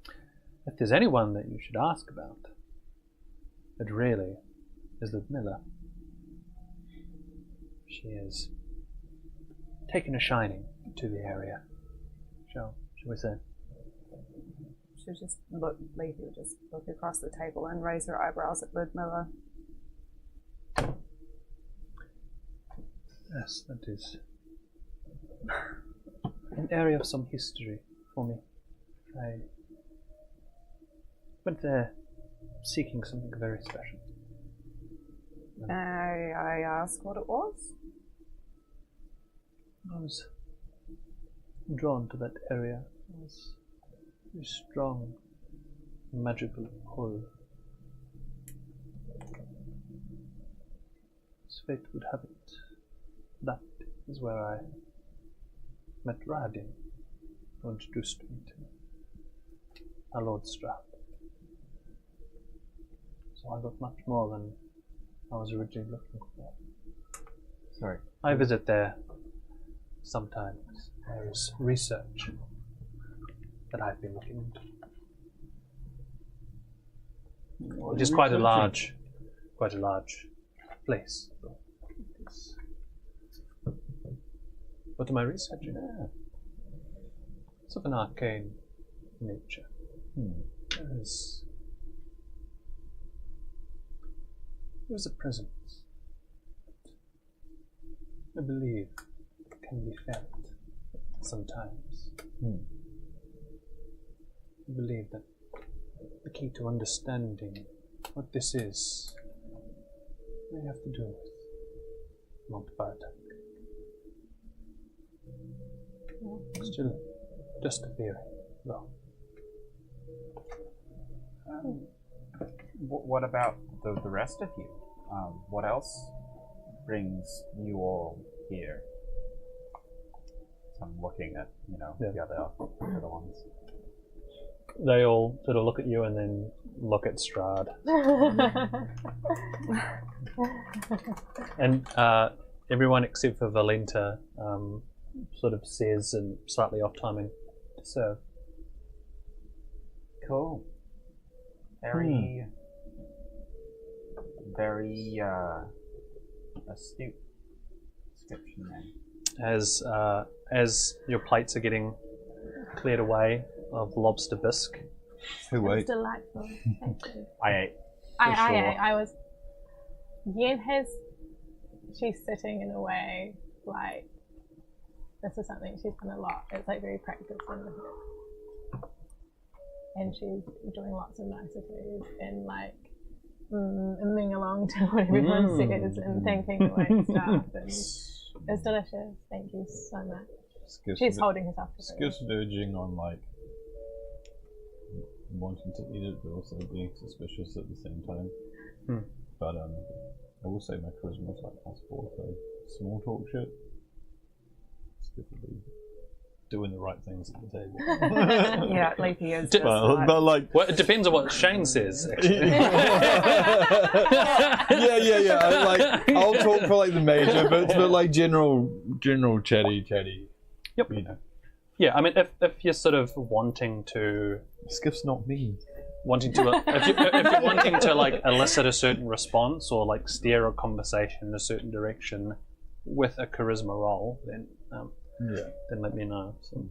So, if there's anyone that you should ask about, it really is Ludmilla. She has taken a shining to the area, shall we say. She'll just look, Leafy will just look across the table and raise her eyebrows at Ludmilla. Yes, that is an area of some history for me. I went there seeking something very special. I asked what it was. I was drawn to that area. It was a very strong, magical pull. As fate would have it, that is where I met Radin, who introduced me to our Lord Strahd. So I got much more than I was originally looking for. Sorry. I visit there sometimes. There is research that I've been looking into. It is quite a large place. What am I researching? It's of an arcane nature. There's a presence I believe can be felt sometimes. I believe that the key to understanding what this is may have to do with Mount Baratek. Still, just a theory, though. What about the rest of you? What else brings you all here? So I'm looking at, the other ones. They all sort of look at you and then look at Strahd. And everyone except for Valenta sort of says, and slightly off timing, to serve. Cool. Very very astute description then. As your plates are getting cleared away of lobster bisque. Who It's ate? delightful. Thank you. I ate. I was. Yen has. She's sitting in a way like this is something she's done a lot. It's like very practiced in her. And she's doing lots of niceties and like moving along to what everyone says and thanking the wait staff. And it's delicious. Thank you so much. She's holding herself together. Skills urging on like wanting to eat it, but also being suspicious at the same time. But I will say my charisma is like +4 for small talk shit. It's good to be doing the right things at the table. Yeah, Leafy is. But like, Well, it depends on what Shane says, actually. yeah. I'll talk for like the major bits, but like general chatty. Yep. You know, Yeah, I mean, if you're sort of wanting to Skiff's not me. if you're wanting to like elicit a certain response or like steer a conversation in a certain direction with a charisma roll, then let me know. So.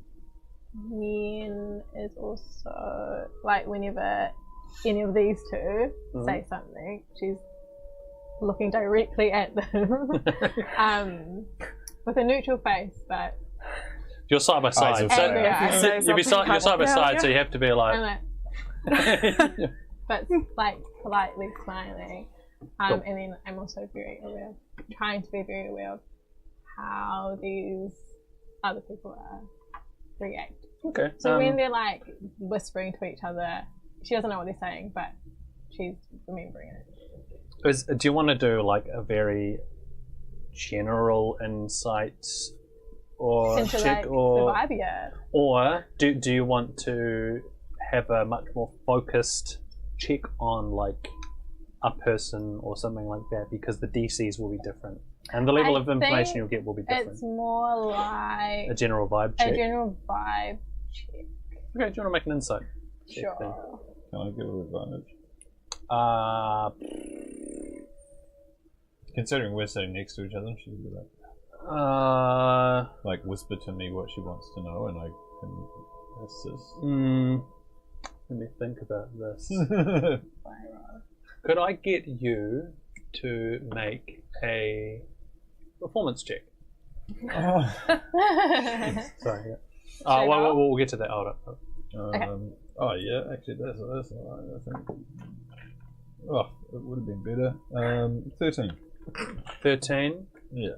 Yen is also like whenever any of these two say something, she's looking directly at them with a neutral face, but You're side by side, of so fire. you're side by side, so you have to be like. I'm like but like politely smiling. And then I'm also trying to be very aware of how these other people react. Okay. So when they're like whispering to each other, she doesn't know what they're saying, but she's remembering it. Do you want to do like a very general insight or Into check, like or the vibe, yeah. or do you want to have a much more focused check on like a person or something like that, because the DCs will be different and the level of information you'll get will be different. It's more like A general vibe check. a general vibe check. Okay, do you want to make an insight check Sure. then? Can I give her advantage? Considering we're sitting next to each other, she would be like whisper to me what she wants to know, and I can assist. Let me think about this. Could I get you to make a performance check? Sorry. Yeah. We'll get to that. Hold up. Oh yeah, actually that's alright, I think. Oh, it would have been better. 13. 13. Yeah.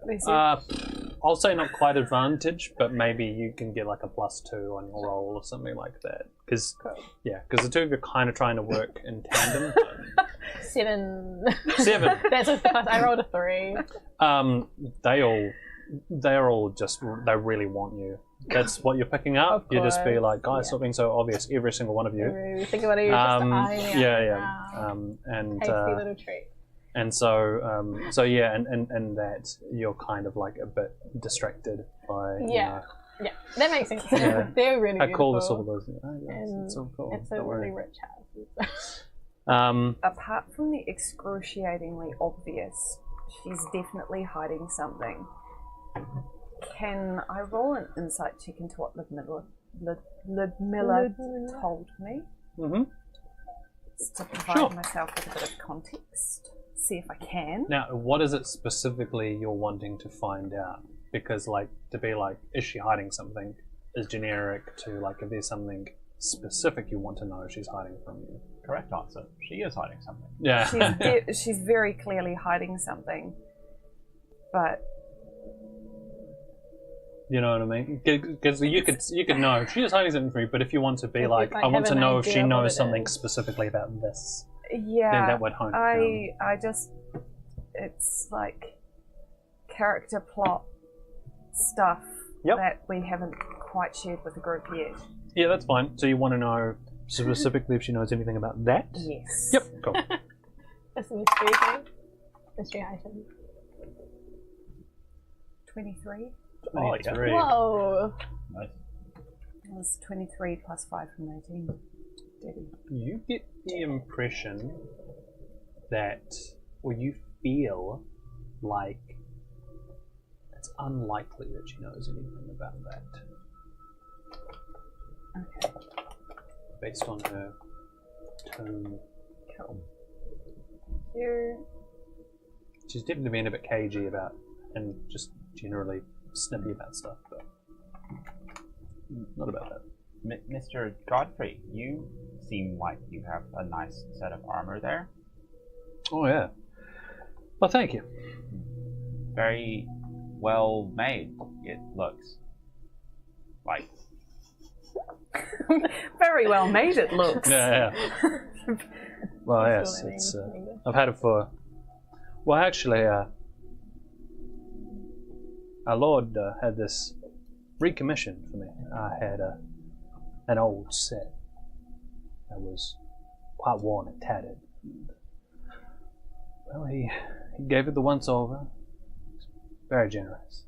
I'll say not quite advantage, but maybe you can get like a +2 on your roll or something like that. Because the two of you are kind of trying to work in tandem. 7. 7. That's a plus. I rolled a 3. They're all just, they really want you. That's what you're picking up. You just be like, guys, stop being so obvious. Every single one of you. Think about it. You're just eyeing and tasty little treat. and so and that you're kind of like a bit distracted by Yeah, that makes sense. Yeah. They're really I beautiful. call this all those. And it's so cool. It's a Don't really worry. rich house. Apart from the excruciatingly obvious, she's definitely hiding something. Can I roll an insight check into what Ludmilla told me? Mm-hmm. Just to provide myself with a bit of context. See if I can. Now, what is it specifically you're wanting to find out? Because, like, to be like, is she hiding something? Is generic to like, if there's something specific you want to know, she's hiding from you. Correct answer. She is hiding something. Yeah. She's very clearly hiding something. But you know what I mean? Because you could know she is hiding something from you, but if you want to be like, I want have to an know if she idea of what knows it something is. specifically about this, yeah, then that would hone it down. I just, it's like character plot stuff that we haven't quite shared with the group yet. Yeah, that's fine. So you want to know specifically if she knows anything about that? Yes. Yep. Cool. That's a mystery thing. Mystery item. 23. Oh, yeah. Whoa. Nice. It was 23 plus 5 from 18. 30. You get the impression that or you feel like it's unlikely that she knows anything about that. Okay. Based on her tone. Cool. You. She's definitely been a bit cagey about, and just generally snippy about stuff, but not about that. Mr. Godfrey, you seem like you have a nice set of armor there. Oh yeah. Well, thank you. Very well made, it looks like. Very well made it looks. Yeah. Well, yes, Still it's. learning English. I've had it for. Well, actually, our lord had this recommissioned for me. I had an old set that was quite worn and tattered. Well, he gave it the once over. Very generous.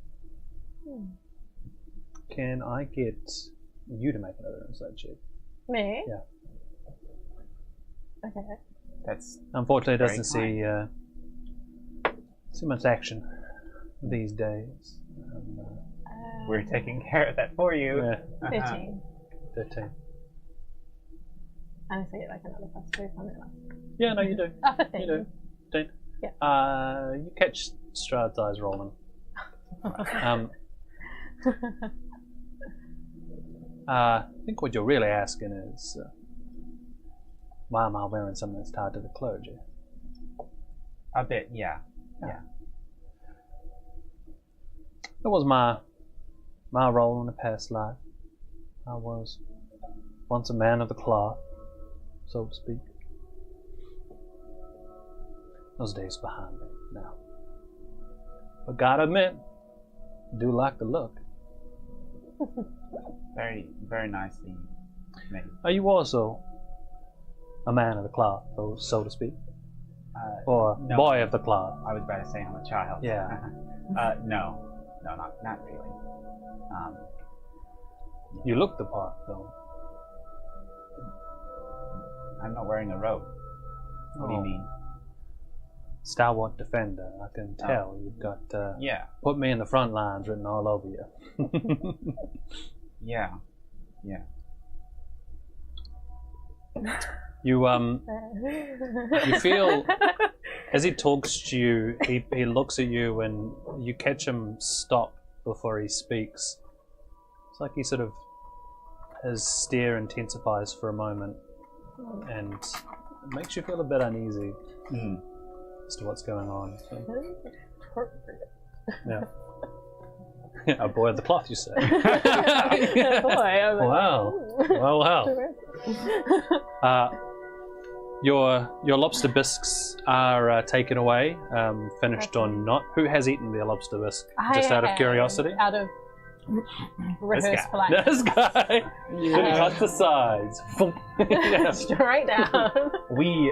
Can I get you to make another insight check? Me? Yeah. Okay. That's Unfortunately, it Very doesn't see much action these days. we're taking care of that for you. Yeah, 13. 13. And I get like another +2 from it. Yeah, no, you do. Oh, 15. You do. 15. Yeah. You catch Strahd's eyes rolling. I think what you're really asking is, why am I wearing something that's tied to the clergy? A bit, yeah. It was my role in a past life. I was once a man of the cloth, so to speak. Those days behind me now. But gotta admit, I do like the look. Very, very nicely made. Are you also a man of the cloth, so to speak? Or no. boy of the cloth? I was about to say I'm a child. Yeah. No, not really. You look the part, though. I'm not wearing a robe. What do you Oh. mean? Stalwart defender, I can tell. You've got Yeah, put me in the front lines written all over you. yeah. You feel as he talks to you, he looks at you and you catch him stop before he speaks. It's like he sort of, his stare intensifies for a moment and it makes you feel a bit uneasy as to what's going on. So, yeah. A boy of the cloth, you say? Boy, I was like, Wow. ooh. Wow. Your lobster bisques are taken away, finished or not. Who has eaten their lobster bisque? Just out of I curiosity? am, Out of rehearsed politeness. This guy cuts the sides. Yeah. Straight down. We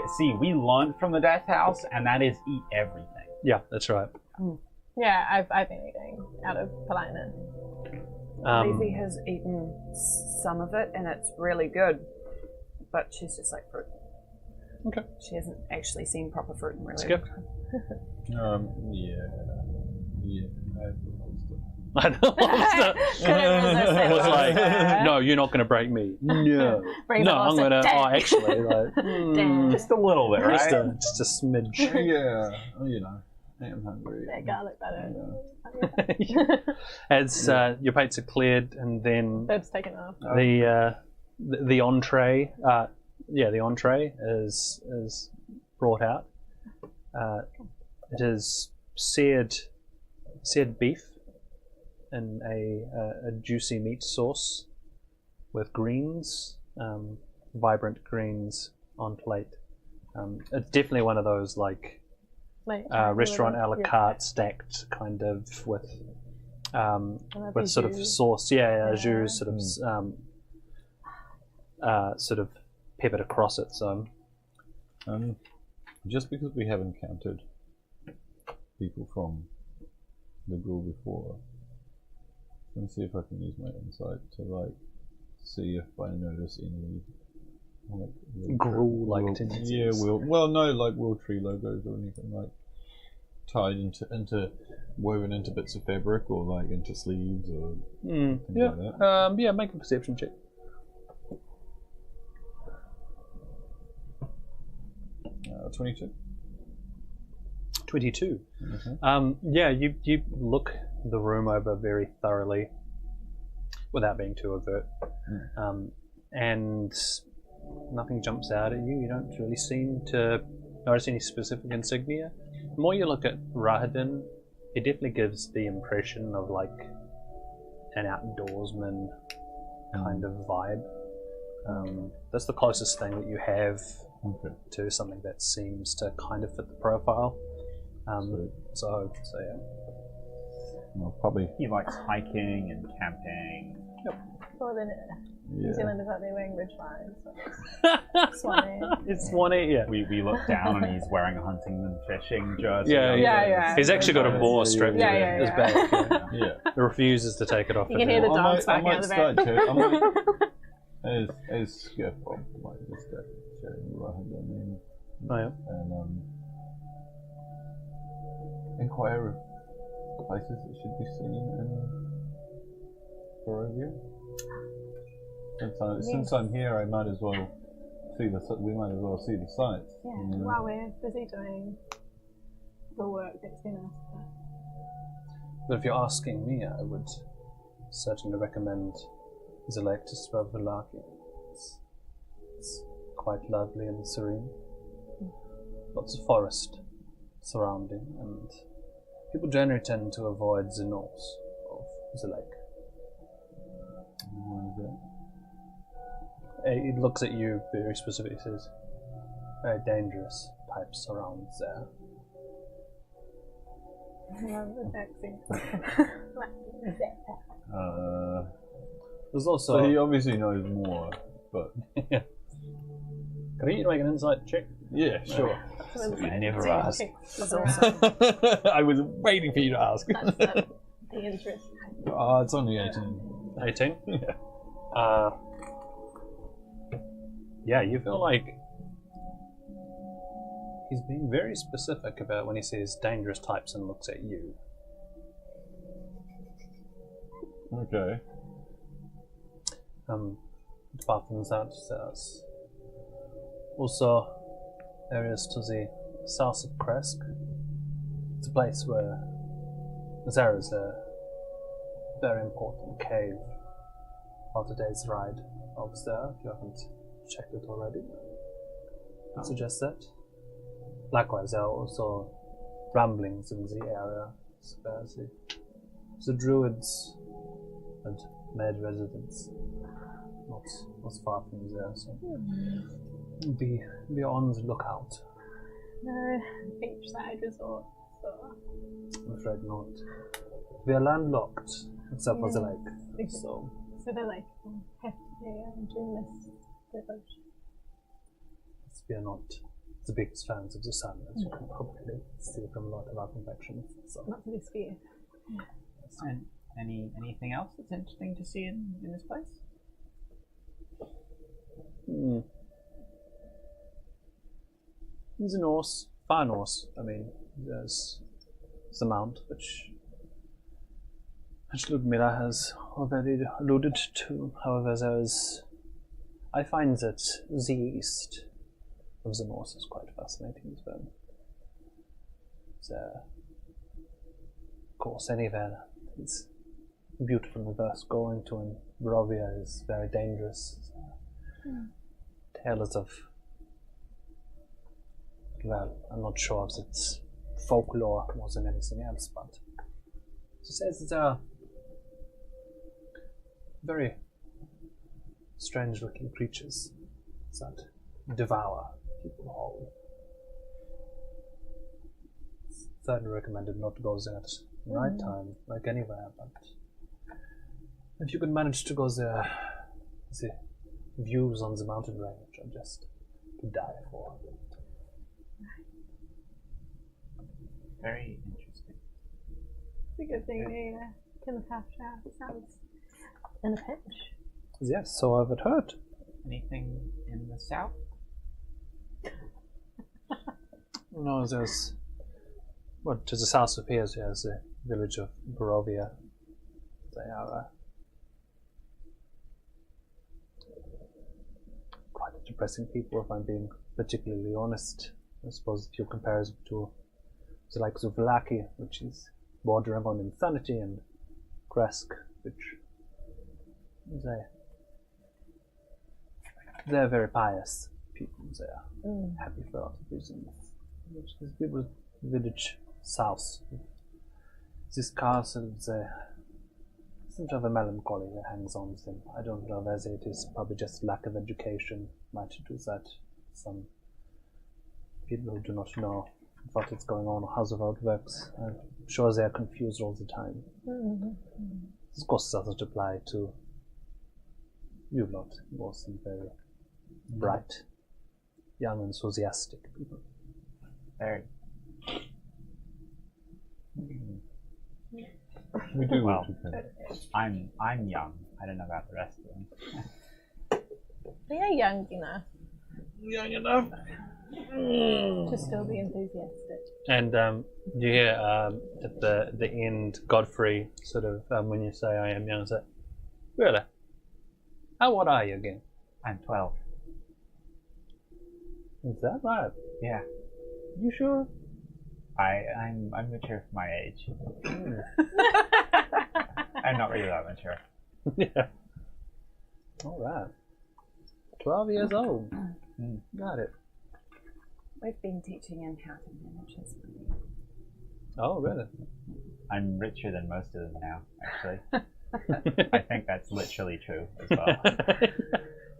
learned from the death house, and that is eat everything. Yeah, that's right. Yeah, I've been eating out of politeness. Lizzie has eaten some of it and it's really good, but she's just like fruit. Okay. She hasn't actually seen proper fruit in really Skip. long time. Yeah. I know. Was like, no, you're not going to break me. No. Bring No, the I'm lobster. going to. Damn. Oh, actually, like, Damn. Just a little bit, right? just a smidge. Yeah. Well, you know, I am hungry. Yeah, garlic butter. Yeah. As your plates are cleared, and then Bird's taken off. the entree, the entree is brought out. It is seared beef in a juicy meat sauce with greens, vibrant greens on plate. It's definitely one of those like restaurant a la carte stacked kind of with sort of sauce, jus sort of peppered across it. So Just because we have encountered people from the ghoul before, I'm gonna see if I can use my insight to like see if I notice any Gruel-like Will- tendencies. Yeah, well, no, like Will Tree logos or anything like tied into woven into bits of fabric or like into sleeves or things Yeah. like that. Yeah, make a perception check. 22. 22. Okay. Yeah, you look the room over very thoroughly without being too overt. And nothing jumps out at you. You don't really seem to notice any specific insignia. The more you look at Rahadin, it definitely gives the impression of like an outdoorsman kind of vibe. That's the closest thing that you have to something that seems to kind of fit the profile. So yeah. Well, probably. He likes hiking and camping. Well, then New Yeah. Zealand is out there wearing ridge lines. So Swanee. It's 1-8, yeah. We look down and he's wearing a hunting and fishing jersey. Yeah. He's actually got a boar strapped to his back. Yeah. He refuses to take it off. You can hear the I dogs might barking out the start back. as Skiff, I might just start chatting right and Oh, yeah. inquire of places that should be seen in Barovia. Since I'm here, I might as well see we might as well see the sights. Yeah, you know? while we're busy doing the work that's been asked for. But if you're asking me, I would certainly recommend Zelectus Vavilaki. It's quite lovely and serene. Lots of forest surrounding, and people generally tend to avoid the north of the lake. Why is that? It looks at you very specifically, says, very dangerous type surrounds there. I love the accent. There's also... So he obviously knows more, but Yeah. Can you make an insight check? yeah, sure. We never ask. There's also I was waiting for you to ask. That's the interest. Oh, it's only 18. 18? Yeah. Yeah, you feel like he's being very specific about when he says dangerous types and looks at you. Okay. Apart from that, there's also areas to the south of Kresk. It's a place where there is a very important cave on today's ride over there, if you haven't checked it already. I suggest that. Likewise, there are also ramblings in the area. The druids had made residence not far from there, so be on the lookout. No beachside resort. So. I'm afraid not. We are landlocked, except for the lake. So they're like, have to be doing this devotion. we are not the biggest fans of the sun, as you can probably see from a lot of our complexions. So. Not to be scared. And anything else that's interesting to see in this place? In the north, far north, I mean, there's the mount, which Ludmilla has already alluded to. However, I find that the east of the north is quite fascinating as well. Of course, anywhere is beautiful and diverse. Going to in Barovia is very dangerous. Tales of, well, I'm not sure if it's folklore more than anything else, but she says that there are very strange looking creatures that devour people whole. It's certainly recommended not to go there at night time, like anywhere, but if you could manage to go there, the views on the mountain range are just to die for. Very interesting. It's a good thing they can look after ourselves in a pinch. Yes, so I've heard. Anything in the south? No, there's... Well, to the south of here, there's the village of Barovia. They are quite depressing people, if I'm being particularly honest. I suppose if you compare it to the likes of Vlaki, which is bordering on insanity, and Kresk, which they're very pious people. They are happy for lots of reasons. Which is people village south. This castle, there seems to have a melancholy that hangs on them. I don't know whether it is probably just lack of education might do that. Some people who do not know what is going on or how the world works. I'm sure they are confused all the time. This of course doesn't apply to you lot. You all seem very bright, young, enthusiastic people. Very. We do Well, what we can. I'm young. I don't know about the rest of them. We are young enough Young enough. to still be enthusiastic. And you hear at the end, Godfrey sort of, when you say I am young, say, really? How old are you again? I'm 12. Is that right? Yeah. You sure? I'm mature for my age. I'm not really that mature. Yeah. All right. 12 years old. Got it. We've been teaching him how to manage his money. Oh, really? I'm richer than most of them now, actually. I think that's literally true as well.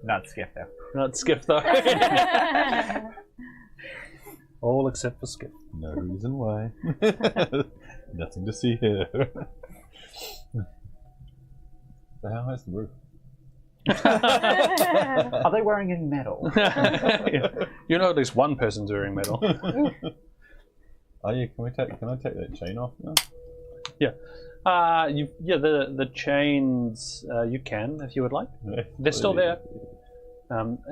Not Skiff though. Not Skiff, though. All except for Skiff. No reason why. Nothing to see here. So how high is the roof? Are they wearing any metal? Yeah. You know at least one person's wearing metal. Oh yeah, can I take that chain off now? Yeah. The chains you can if you would like. They're still there.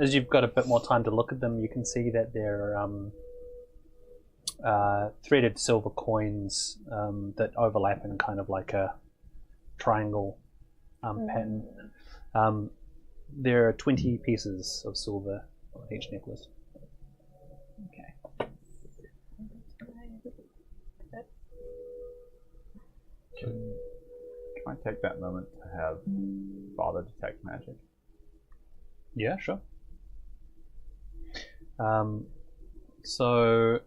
As you've got a bit more time to look at them, you can see that they're threaded silver coins that overlap in kind of like a triangle pattern. There are 20 pieces of silver on each necklace. Okay. Can I take that moment to have Father detect magic? Yeah, sure. So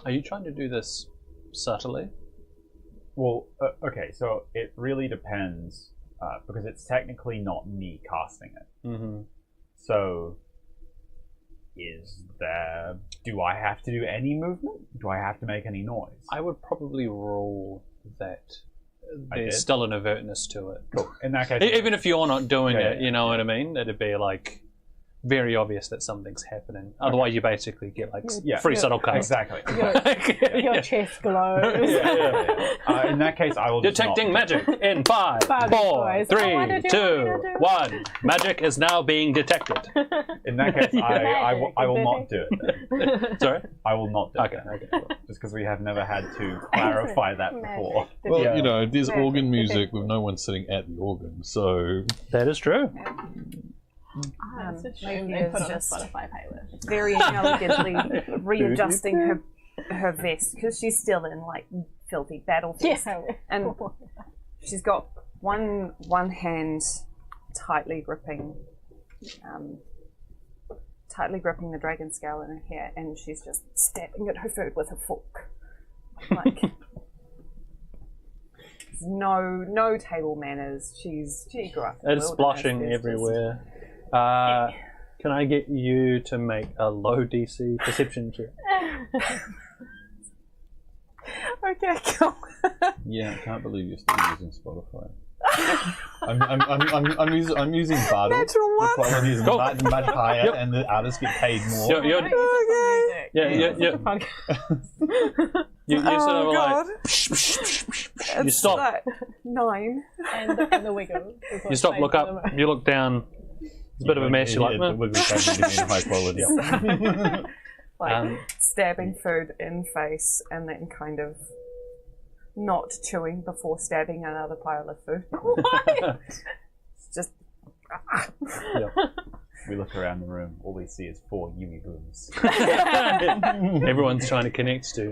are you trying to do this subtly? Well, okay, so it really depends, because it's technically not me casting it. Mm-hmm. So, do I have to do any movement? Do I have to make any noise? I would probably roll that there's did? still an alertness to it. Cool. In that case, Even if you're not doing Yeah, it, yeah. you know what I mean? It'd be like very obvious that something's happening. Otherwise, you basically get like Yeah. free subtle cast. exactly. Your chest glows. In that case, I will just Detecting not. magic in 5, Five 4, boys. 3, I wanna do 2, it. 1. Magic is now being detected. In that case, I will not do it. Sorry? I will not do Okay, it. okay. Just because we have never had to clarify that before. Well, Yeah. you know, there's Magic organ music detected. with no one sitting at the organ, so That is true. It's a Maybe shame they it's put on a just- Spotify playlist. Very elegantly readjusting her vest because she's still in like filthy battle vest. Yeah. And she's got one hand tightly gripping the dragon scale in her hair, and she's just stabbing at her food with a fork. Like no table manners. She grew up in the It's wilderness. splashing There's just- everywhere. Can I get you to make a low DC perception check? Okay, cool. yeah, I can't believe you're still using Spotify. I'm using Bardal. Natural The one. quality is Cool. much higher, Yep. and the artists get paid more. You're, you sort of like You stop. Like 9. And the wiggle. is what You stop, made look them up, you look down. It's a bit of a mess. You're like, the wiggle doesn't need to be in high quality. Like stabbing food in face and then kind of not chewing before stabbing another pile of food. It's just. We look around the room. All we see is 4 Yui booms. everyone's trying to connect to.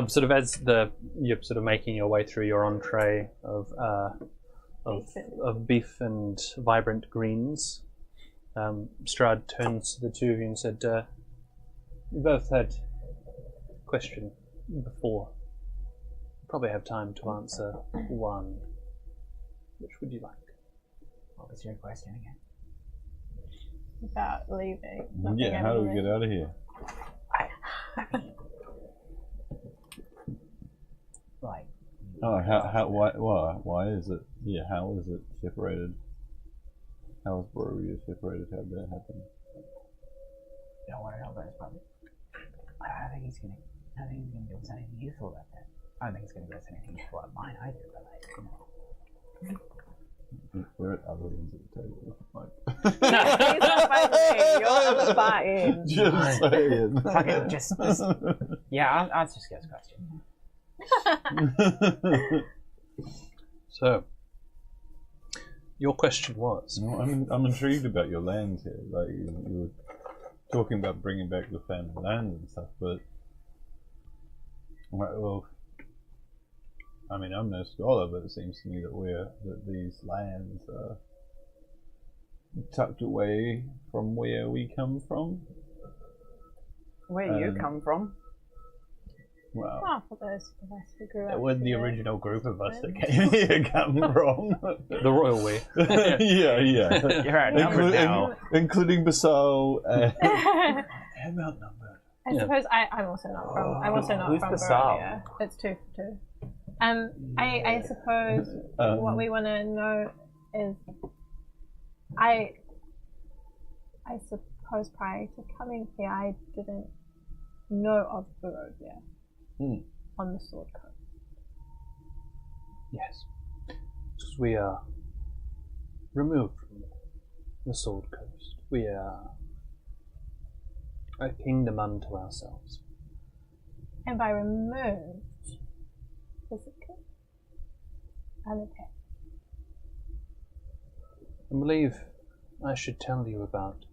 Sort of as you're sort of making your way through your entree of beef and vibrant greens, Strahd turns to the two of you and said, "You both had a question before. Probably have time to answer one. Which would you like?" What was your question again? About leaving. Yeah, how do we get out of here? Right. Oh, why is it? Yeah, how is it separated? How is Barovia separated? How did that happen? Don't worry about his brother. I don't think he's gonna give us anything useful about that. I don't think he's gonna give us anything useful out of mine either. But We're at other ends of the table. Like. He's not fighting me. You're on the far end. Just saying. okay, just yeah. I'll answer Skip's question. So, your question was? No, I'm intrigued about your lands here. Like you were talking about bringing back the family lands and stuff, but well, I mean, I'm no scholar, but it seems to me that these lands are tucked away from where we come from. Where you come from? Well, Oh, for those of us who grew up. that was the together. original group of us that came here come from. The royal way. Yeah. You're outnumbered now. Including Basal and I'm outnumbered. I suppose I'm also not from. I'm also not Who's from Basal? Barovia. It's 2 for 2. I suppose what we want to know is, I suppose prior to coming here, I didn't know of Barovia on the Sword Coast. Yes. Because we are removed from the Sword Coast. We are a kingdom unto ourselves. And by removed, physically, unattached. I believe I should tell you about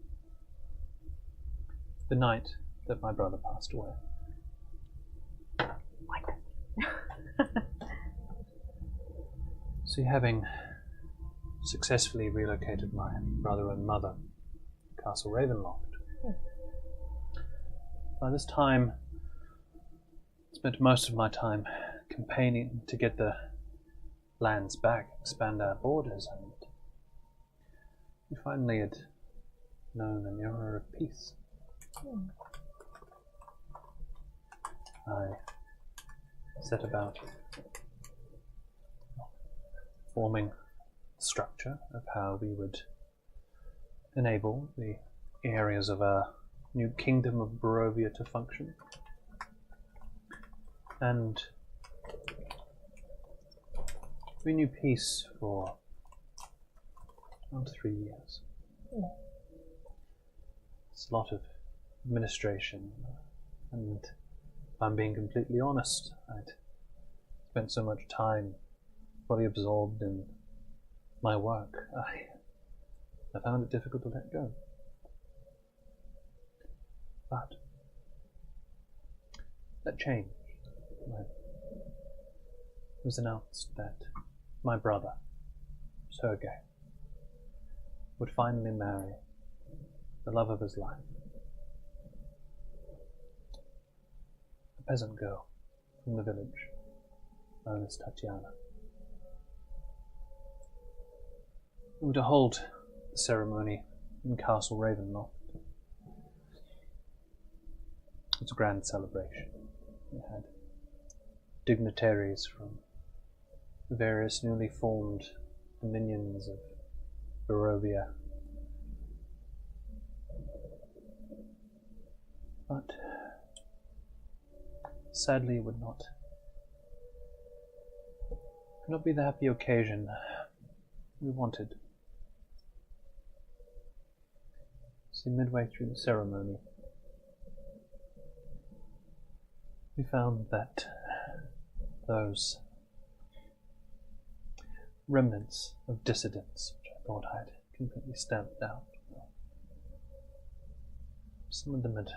the night that my brother passed away. See, having successfully relocated my brother and mother to Castle Ravenloft, by this time, I spent most of my time campaigning to get the lands back, expand our borders, and we finally had known an era of peace. I set about forming the structure of how we would enable the areas of our new kingdom of Barovia to function. And we knew peace for around 3 years. It's a lot of administration, and if I'm being completely honest, I'd spent so much time fully absorbed in my work, I found it difficult to let go. But that changed when it was announced that my brother, Sergei, would finally marry the love of his life, a peasant girl from the village known as Tatiana. We were to hold the ceremony in Castle Ravenloft. It was a grand celebration. We had dignitaries from the various newly formed dominions of Barovia. But Sadly, it would not be the happy occasion we wanted. See, midway through the ceremony, we found that those remnants of dissidents, which I thought I'd completely stamped out, some of them had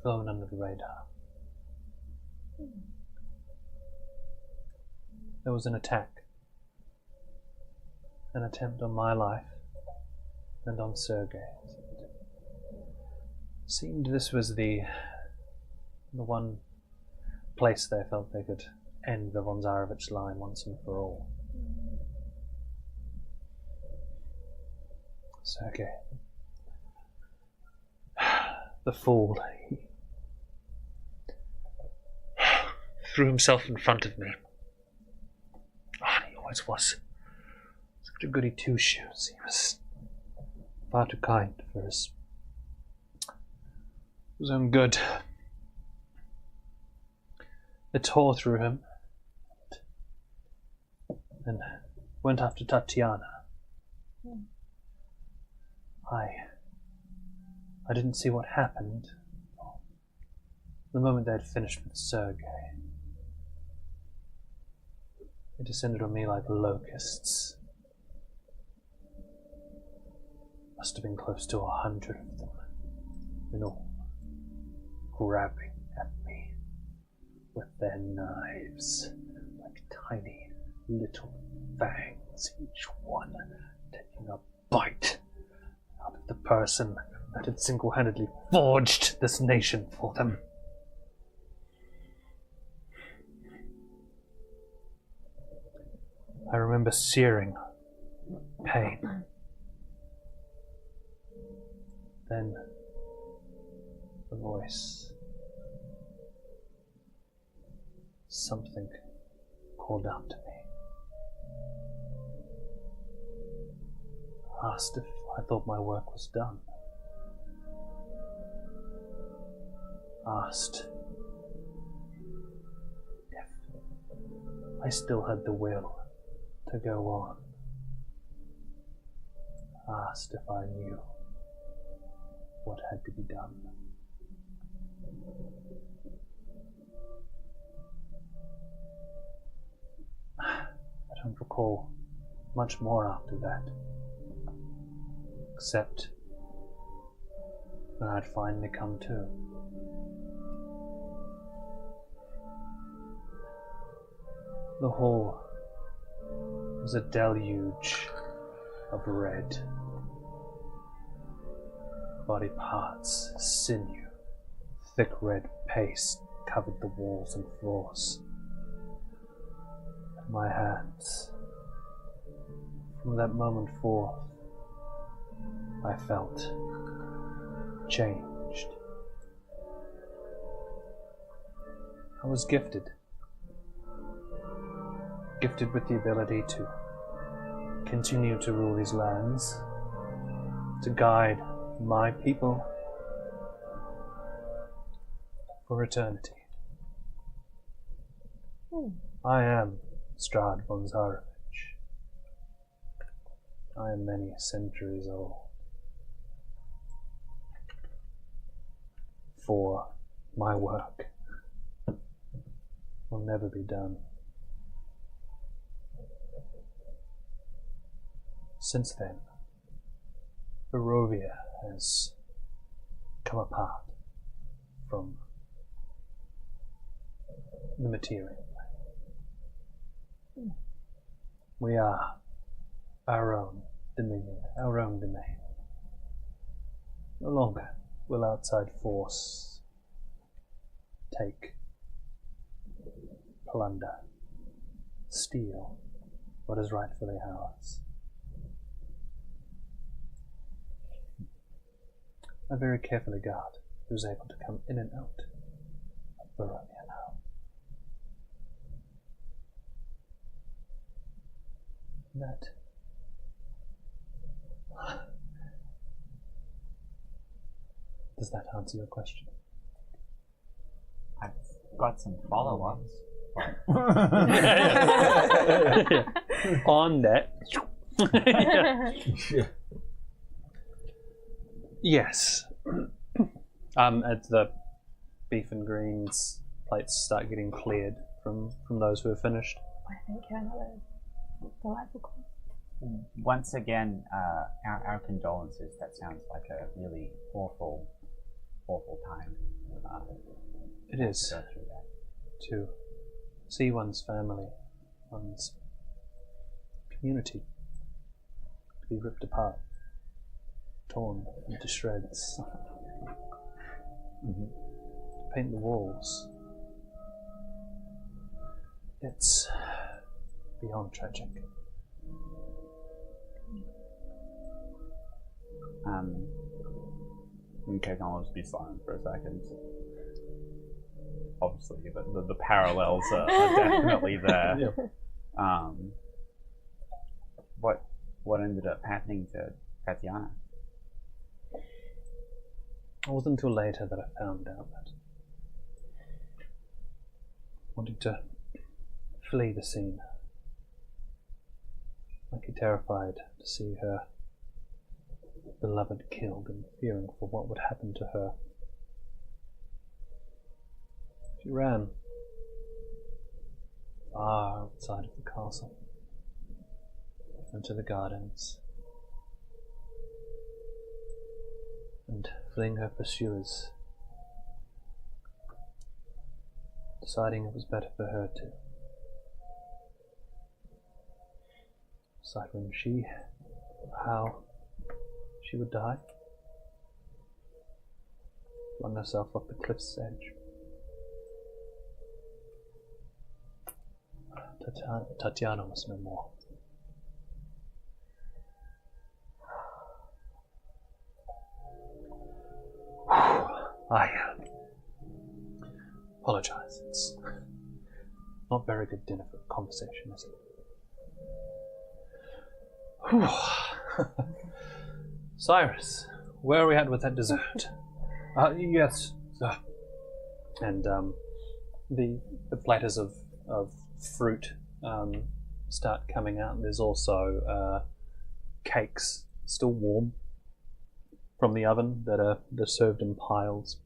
flown under the radar. There was an attack, an attempt on my life and on Sergei's. It seemed this was the one place they felt they could end the von Zarevich line once and for all. Sergei, the fool, he threw himself in front of me. He always was such a goody two-shoes. He was far too kind for his own good. It tore through him and went after Tatiana. I didn't see what happened the moment they had finished with Sergei. They descended on me like locusts. Must have been close to 100 of them, in all, grabbing at me with their knives, like tiny little fangs, each one taking a bite out of the person that had single-handedly forged this nation for them. I remember searing pain. Then the voice. Something called out to me. Asked if I thought my work was done. Asked if I still had the will to go on. Asked if I knew what had to be done. I don't recall much more after that, except when I'd finally come to. The hall was a deluge of red. Body parts, sinew, thick red paste covered the walls and floors. And my hands, from that moment forth, I felt changed. I was gifted with the ability to continue to rule these lands, to guide my people for eternity. I am Strahd von Zarevich. I am many centuries old. For my work will never be done. Since then, Barovia has come apart from the material plane. We are our own dominion, our own domain. No longer will outside force take, plunder, steal what is rightfully ours. I very carefully guard who's able to come in and out of Barovia now. That does that answer your question? got some follow-ups. On that. Yeah. Yes. As the beef and greens plates start getting cleared from those who have finished. I think you're another delightful course. Once again, our condolences. That sounds like a really awful time. It is to go through that. to see one's family, one's community be ripped apart, torn into shreds, to paint the walls. It's beyond tragic. Okay, I'll just be silent for a second. Obviously, the parallels are definitely there. Yeah. What ended up happening to Tatiana? It wasn't until later that I found out that wanting to flee the scene. Like terrified to see her beloved killed and fearing for what would happen to her. She ran far outside of the castle into the gardens, and fleeing her pursuers, deciding it was better for her to decide when how she would die, flung herself off the cliff's edge. Tatiana was no more. I apologize. It's not very good dinner for conversation, is it? Cyrus, where are we at with that dessert? Yes, sir. And the platters of fruit start coming out. There's also cakes still warm from the oven that are served in piles.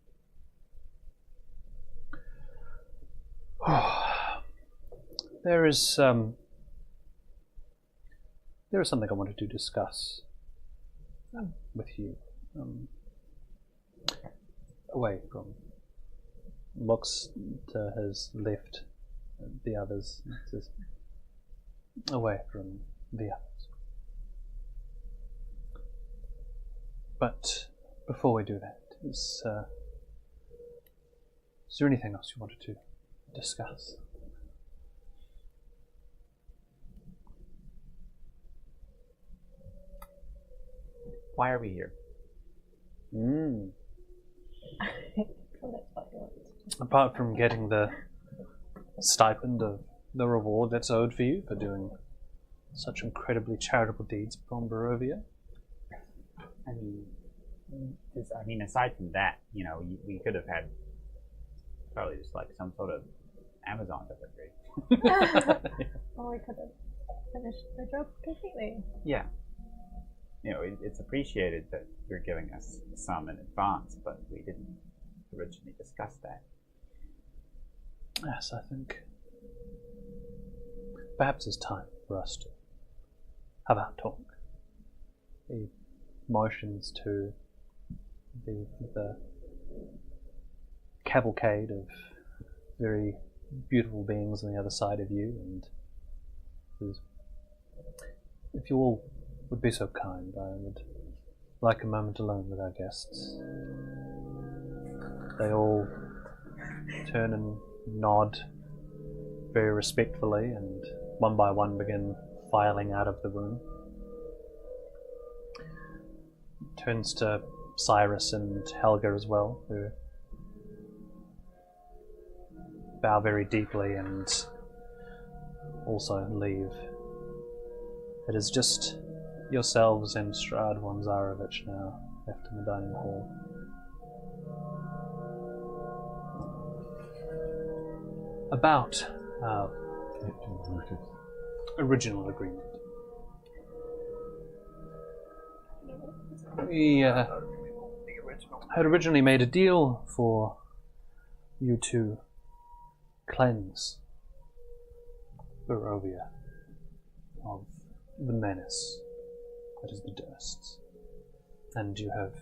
There is something I wanted to discuss with you, away from Lux has left the others, away from the others. But before we do that, is there anything else you wanted to discuss? Why are we here? Apart from getting the stipend of the reward that's owed for you for doing such incredibly charitable deeds from Barovia. I mean, aside from that, you know, we could have had probably just like some sort of Amazon delivery. Or we could have finished the job completely. Yeah. You know, it's appreciated that you're giving us some in advance, but we didn't originally discuss that. Yes, I think perhaps it's time for us to have our talk. He motions to the cavalcade of very beautiful beings on the other side of you, and says, if you all would be so kind, I would like a moment alone with our guests. They all turn and nod very respectfully, and one by one begin filing out of the room. Turns to Cyrus and Helga as well, who bow very deeply and also leave. It is just yourselves and Strahd von Zarovich now left in the dining hall. about our original agreement. We had originally made a deal for you to cleanse Barovia of the menace that is the Dursts. And you have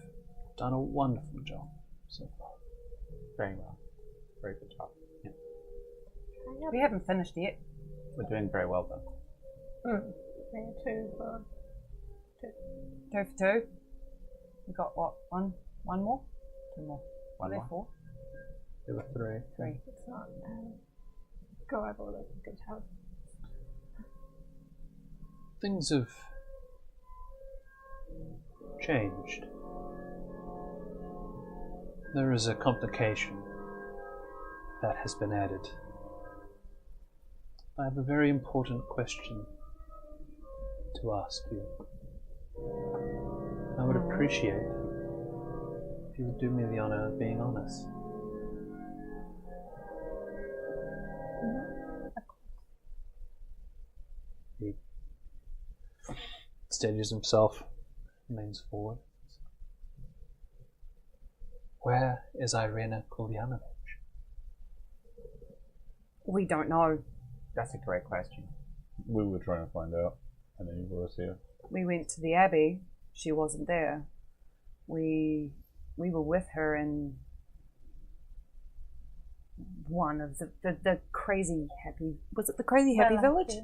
done a wonderful job so far. Very well. Very good job. Yeah. We haven't finished yet. We're doing very well, though. Maybe 2 for 2. 2 for 2. We got what? One more? 2 more. One more. 4. There were 3. 3. It's not go over all the details. Things have changed. There is a complication that has been added. I have a very important question to ask you. I would appreciate if you would do me the honor of being honest. He steadies himself, leans forward. Where is Irina Kulyanovich? We don't know. That's a great question. We were trying to find out, and then you brought us here. We went to the Abbey. She wasn't there. We were with her in one of the crazy happy. Was it the crazy happy village?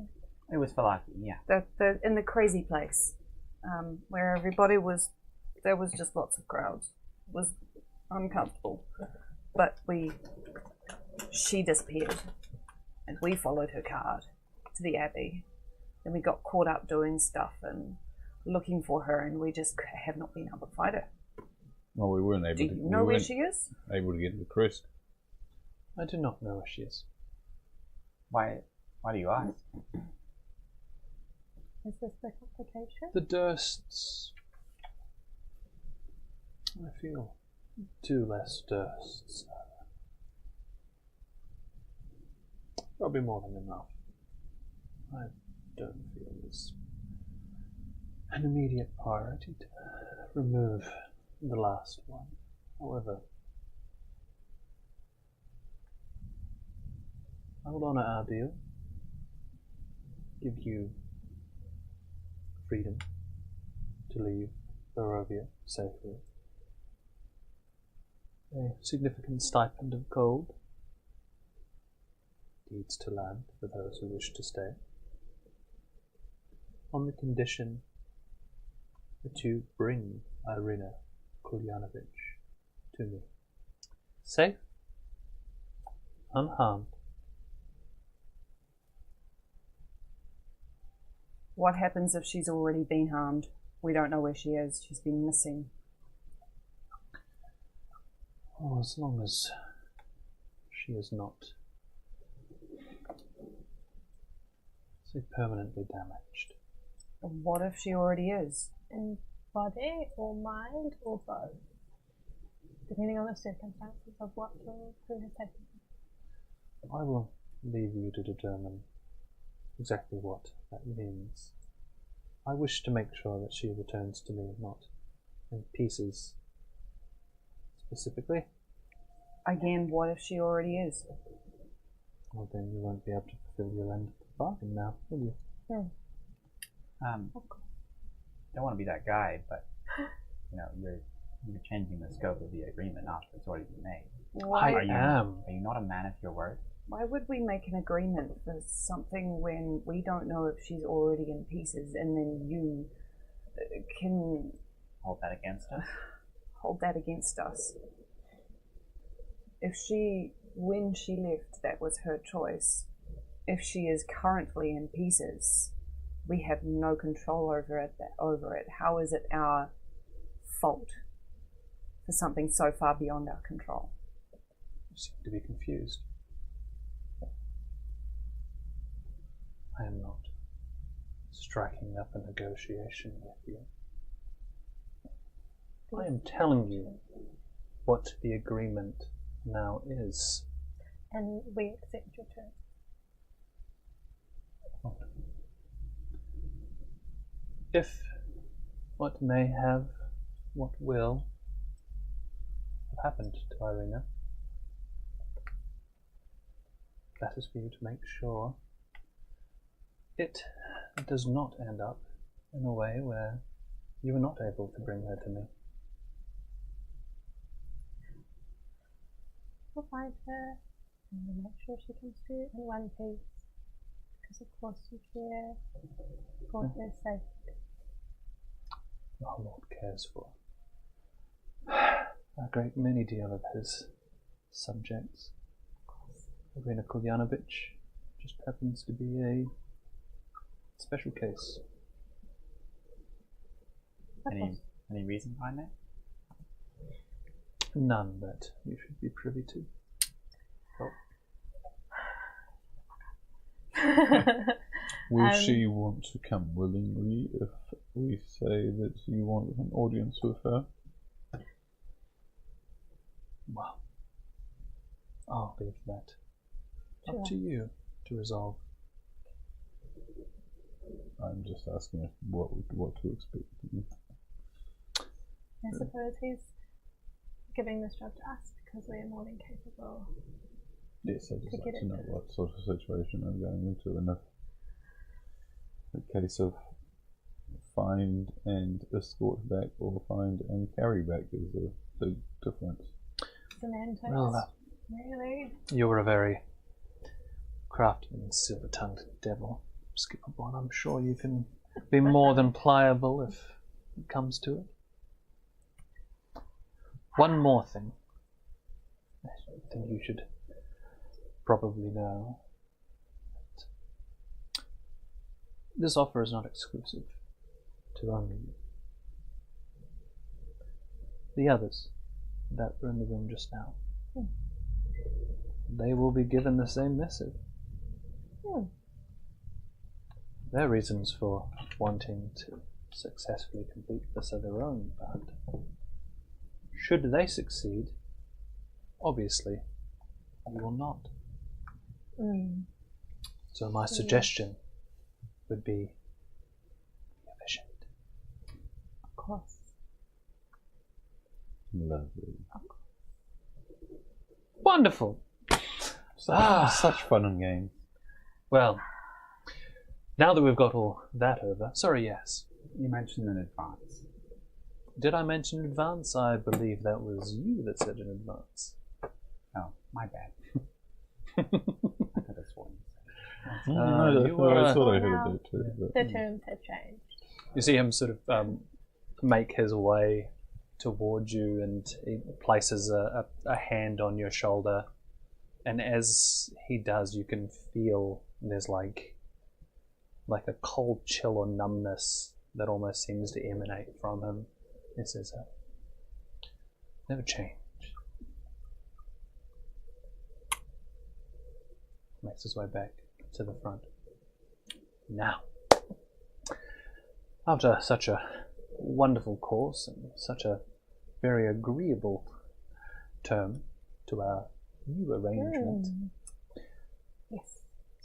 It was Falaki, yeah. The in the crazy place, where everybody was. There was just lots of crowds. It was uncomfortable, but she disappeared, and we followed her card to the Abbey. Then we got caught up doing stuff and looking for her, and we just have not been able to find her. Well, we weren't able Do to. you know where she is? Able to get to the Krisk. I do not know where she is. Why do you ask? Is this the complication? The Dursts. I feel 2 less Dursts. Probably more than enough. I don't feel it's an immediate priority to remove the last one. However, I will honor our deal, give you freedom to leave Barovia safely, a significant stipend of gold, deeds to land for those who wish to stay, on the condition that you bring Irina Kulyanovich to me, safe, unharmed. What happens if she's already been harmed? We don't know where she is. She's been missing. Oh, as long as she is not, say, permanently damaged. What if she already is? In body or mind or both? Depending on the circumstances of what who has taken her. I will leave you to determine exactly what that means. I wish to make sure that she returns to me, not in pieces. Specifically? Again, what if she already is? Well, then you won't be able to fulfill your end of the bargain now, will you? Don't want to be that guy, but you're changing the scope of the agreement after it's already been made. Why, I am. Are you not a man of your word? why would we make an agreement for something when we don't know if she's already in pieces, and then you can Hold that against us? hold that against us? If when she left, that was her choice. If she is currently in pieces, we have no control over it. How is it our fault for something so far beyond our control? You seem to be confused. I am not striking up a negotiation with you. I am telling you what the agreement now is. and we accept your terms. If what may have, what will have happened to Irina, that is for you to make sure it does not end up in a way where you are not able to bring her to me. We'll find her and we'll make sure she comes to you in one piece. Because of course you care for her safety. Our Lord cares for a great many deal of his subjects. Irina Kulyanovich just happens to be a special case. Any reason behind that? None that you should be privy to. Will she want to come willingly if we say that you want an audience with her? Well, I'll leave that up to you to resolve. I'm just asking what to expect. I suppose he's giving this job to us because we are more than capable. Yes, I just like to know what sort of situation I'm going into, and if a case of find and escort back or find and carry back is a big difference. Semantics. Well, really? you're a very crafty and silver-tongued devil, Skipperborn. I'm sure you can be more than pliable if it comes to it. One more thing I think you should probably know. This offer is not exclusive to only you. The others that were in the room just now, they will be given the same missive. Their reasons for wanting to successfully complete this are their own, but should they succeed, obviously you will not. So my suggestion would be efficient. Of course. Lovely. Wonderful. Such fun and games. Well, now that we've got all that over, sorry, yes. You mentioned in advance. Did I mention in advance? I believe that was you that said in advance. Oh, my bad. I could have sworn. I you thought I now heard that too. But The terms have changed. You see him sort of make his way towards you, and he places a hand on your shoulder, and as he does, you can feel there's like a cold chill or numbness that almost seems to emanate from him. He says, never change. Makes his way back to the front. Now, after such a wonderful course and such a very agreeable term to our new arrangement, Yes,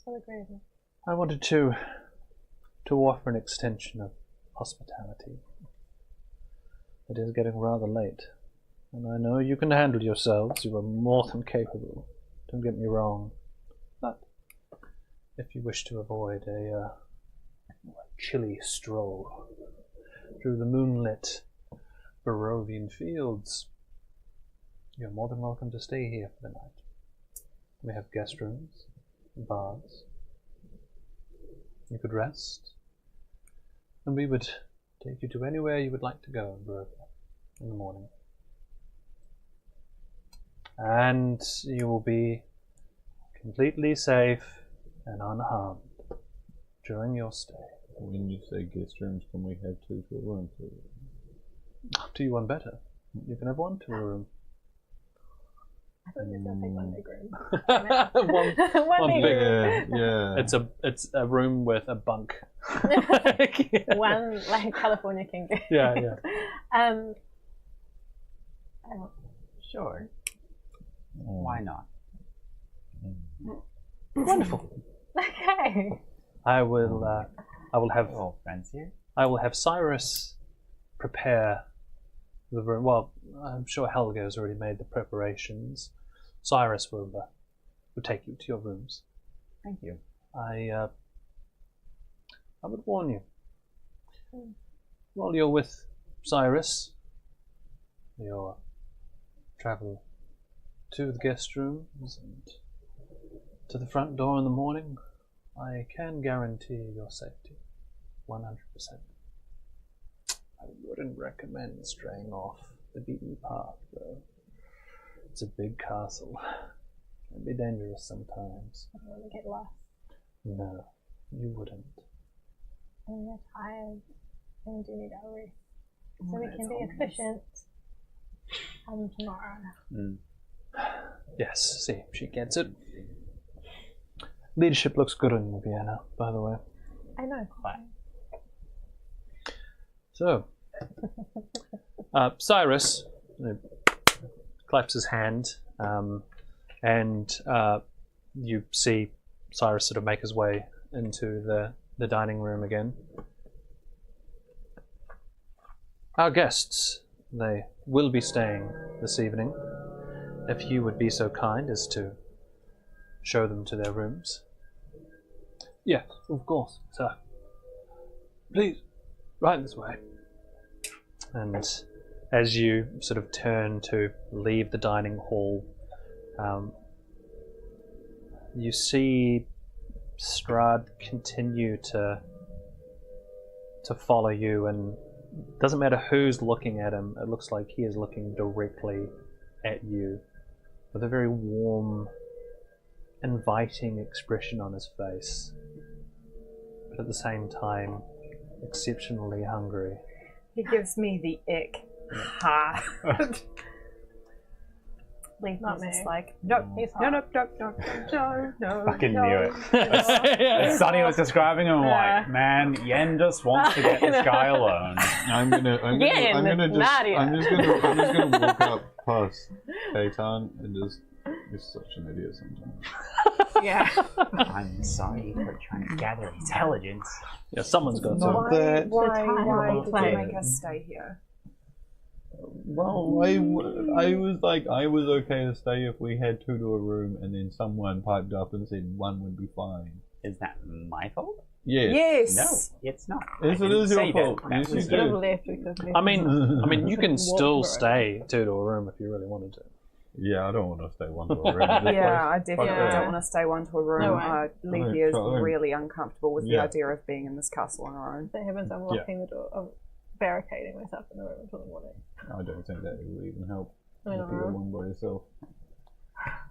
so agreeable. I wanted to offer an extension of hospitality. It is getting rather late, and I know you can handle yourselves. You are more than capable. Don't get me wrong. But if you wish to avoid a chilly stroll through the moonlit Barovian fields, you're more than welcome to stay here for the night. We have guest rooms, bars. You could rest, and we would take you to anywhere you would like to go in Barovia in the morning. And you will be completely safe and unharmed during your stay. when you say guest rooms, can we have two to a room? Do you want better? You can have one to a room. I thought you were going to say one big room. one big big room. Yeah. It's a room with a bunk. One like California king. Yeah. Sure. Why not? Wonderful. Okay. I will have Oh, fancier. I will have Cyrus prepare the room. Well, I'm sure Helga has already made the preparations. Cyrus will take you to your rooms. Thank you. I would warn you. While you're with Cyrus, you'll travel to the guest rooms and to the front door in the morning. I can guarantee your safety, 100%. I wouldn't recommend straying off the beaten path, though. It's a big castle. It can be dangerous sometimes. I don't want to get lost. No, you wouldn't. And we're tired. And we do need our rest. So we That's can be obvious. efficient. Come tomorrow. Yes, see, she gets it. Leadership looks good on you, Vienna, by the way. I know. So, Cyrus claps his hand, and you see Cyrus sort of make his way into the dining room again. Our guests, they will be staying this evening. If you would be so kind as to show them to their rooms. Yes, of course, sir. Please, right this way. And as you sort of turn to leave the dining hall, you see Strahd continue to follow you, and it doesn't matter who's looking at him, it looks like he is looking directly at you with a very warm, inviting expression on his face, but at the same time exceptionally hungry. He gives me the ick. Ha. Leaf Not is me. just like, no, He's no, hot. no. Fucking no. knew it. As Sonny was describing him, I'm like, man, Yen just wants to get this guy alone. I'm gonna walk up past Peyton and just. You're such an idiot sometimes. Yeah. I'm sorry for trying to gather intelligence. Yeah, someone's got to. Why make us stay here? Well, I was okay to stay if we had two to a room, and then someone piped up and said one would be fine. Is that my fault? Yes. Yes. No, it's not. Yes, I it didn't is your say that. fault. That Yes, you was do. you. Left because I mean, you can still Walk stay two to a room if you really wanted to. Yeah, I don't want to stay one to a room. in this Yeah, I place. definitely Yeah. don't want to stay one to a room. No way. Leafy is Try. really uncomfortable with the Yeah. idea of being in this castle on her own. That happens, I'm locking the door, I'm barricading myself in the room until the morning. I don't think that will even help. I If you're know. one by yourself.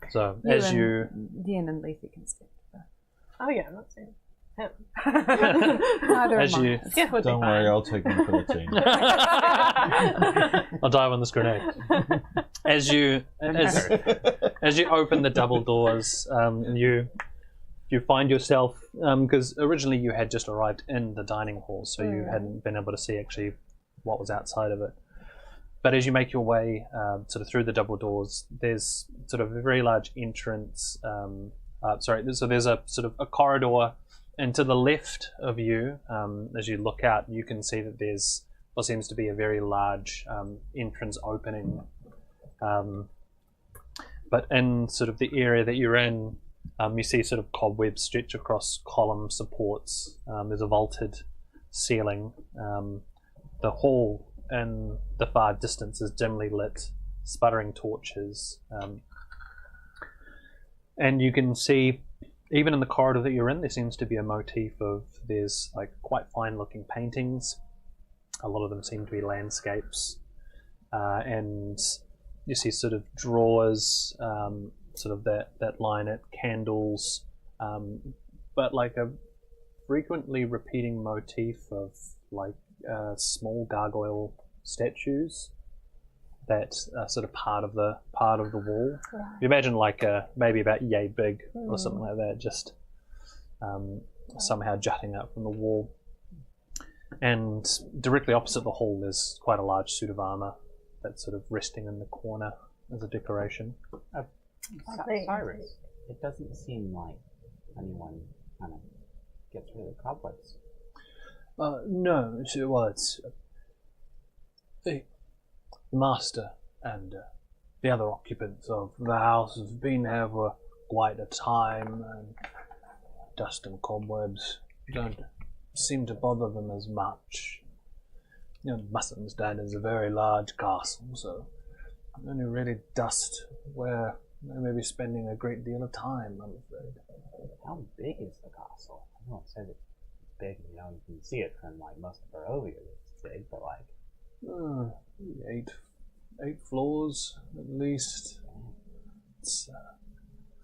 So, as you... Yen and Leafy can stay together. Oh yeah, I'm not saying him. Neither As am you... Yeah, would be Don't fine. worry, I'll take them for the team. I'll dive on this grenade. As you open the double doors, you find yourself, because originally you had just arrived in the dining hall, so you hadn't been able to see actually what was outside of it. But as you make your way sort of through the double doors, there's sort of a very large entrance. So there's a sort of a corridor, and to the left of you, as you look out, you can see that there's what seems to be a very large entrance opening. But in sort of the area that you're in, you see sort of cobwebs stretch across column supports. There's a vaulted ceiling. The hall in the far distance is dimly lit, sputtering torches. And you can see, even in the corridor that you're in, there seems to be a motif of, there's like quite fine looking paintings. A lot of them seem to be landscapes. And you see sort of drawers, sort of that line it, candles, but like a frequently repeating motif of like small gargoyle statues that are sort of part of the wall. Yeah. You imagine like maybe about yay big or something like that, just somehow jutting out from the wall. And directly opposite the hall, there's quite a large suit of armor that's sort of resting in the corner as a decoration. think- Cyrus, it doesn't seem like anyone kind of gets rid of the cobwebs. No, it's the master and the other occupants of the house have been here for quite a time, and dust and cobwebs don't seem to bother them as much. You must understand it's a very large castle, so only really dust where they may be spending a great deal of time, I'm afraid. How big is the castle? I know it says it's big, you can see it from like most of Barovia, it's big, but like... 8 floors, at least. It's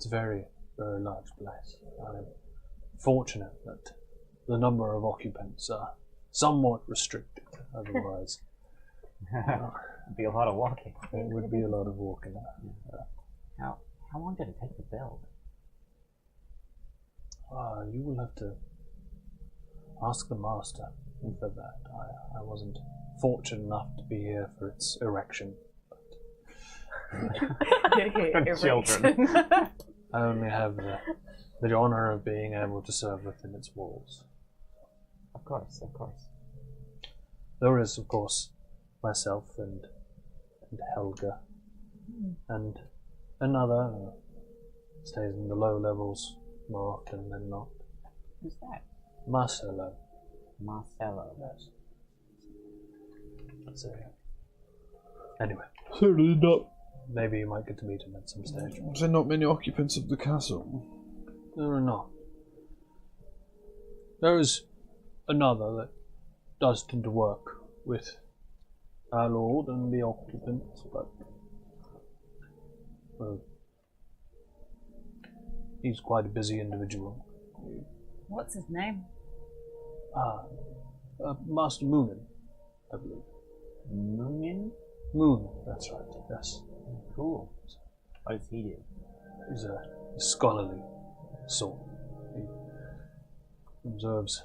a very, very large place. I'm fortunate that the number of occupants are somewhat restricted, otherwise. It'd be a lot of walking. It would be a lot of walking. How long did it take to build? You will have to ask the master for that. I wasn't fortunate enough to be here for its erection. Children. I only have the honor of being able to serve within its walls. Of course, of course. There is, of course, myself and Helga, and another stays in the low levels more often than not. Who's that? Marcelo. Marcelo. Yes. So, anyway, Certainly not. maybe you might get to meet him at some stage. Is there not many occupants of the castle? There are not. There is another that does tend to work with our lord and the occupants, but well, he's quite a busy individual. What's his name? Master Moonin, I believe. Moonin? Moon, that's right, yes. Cool. What does he do? He's a scholarly sort. He observes,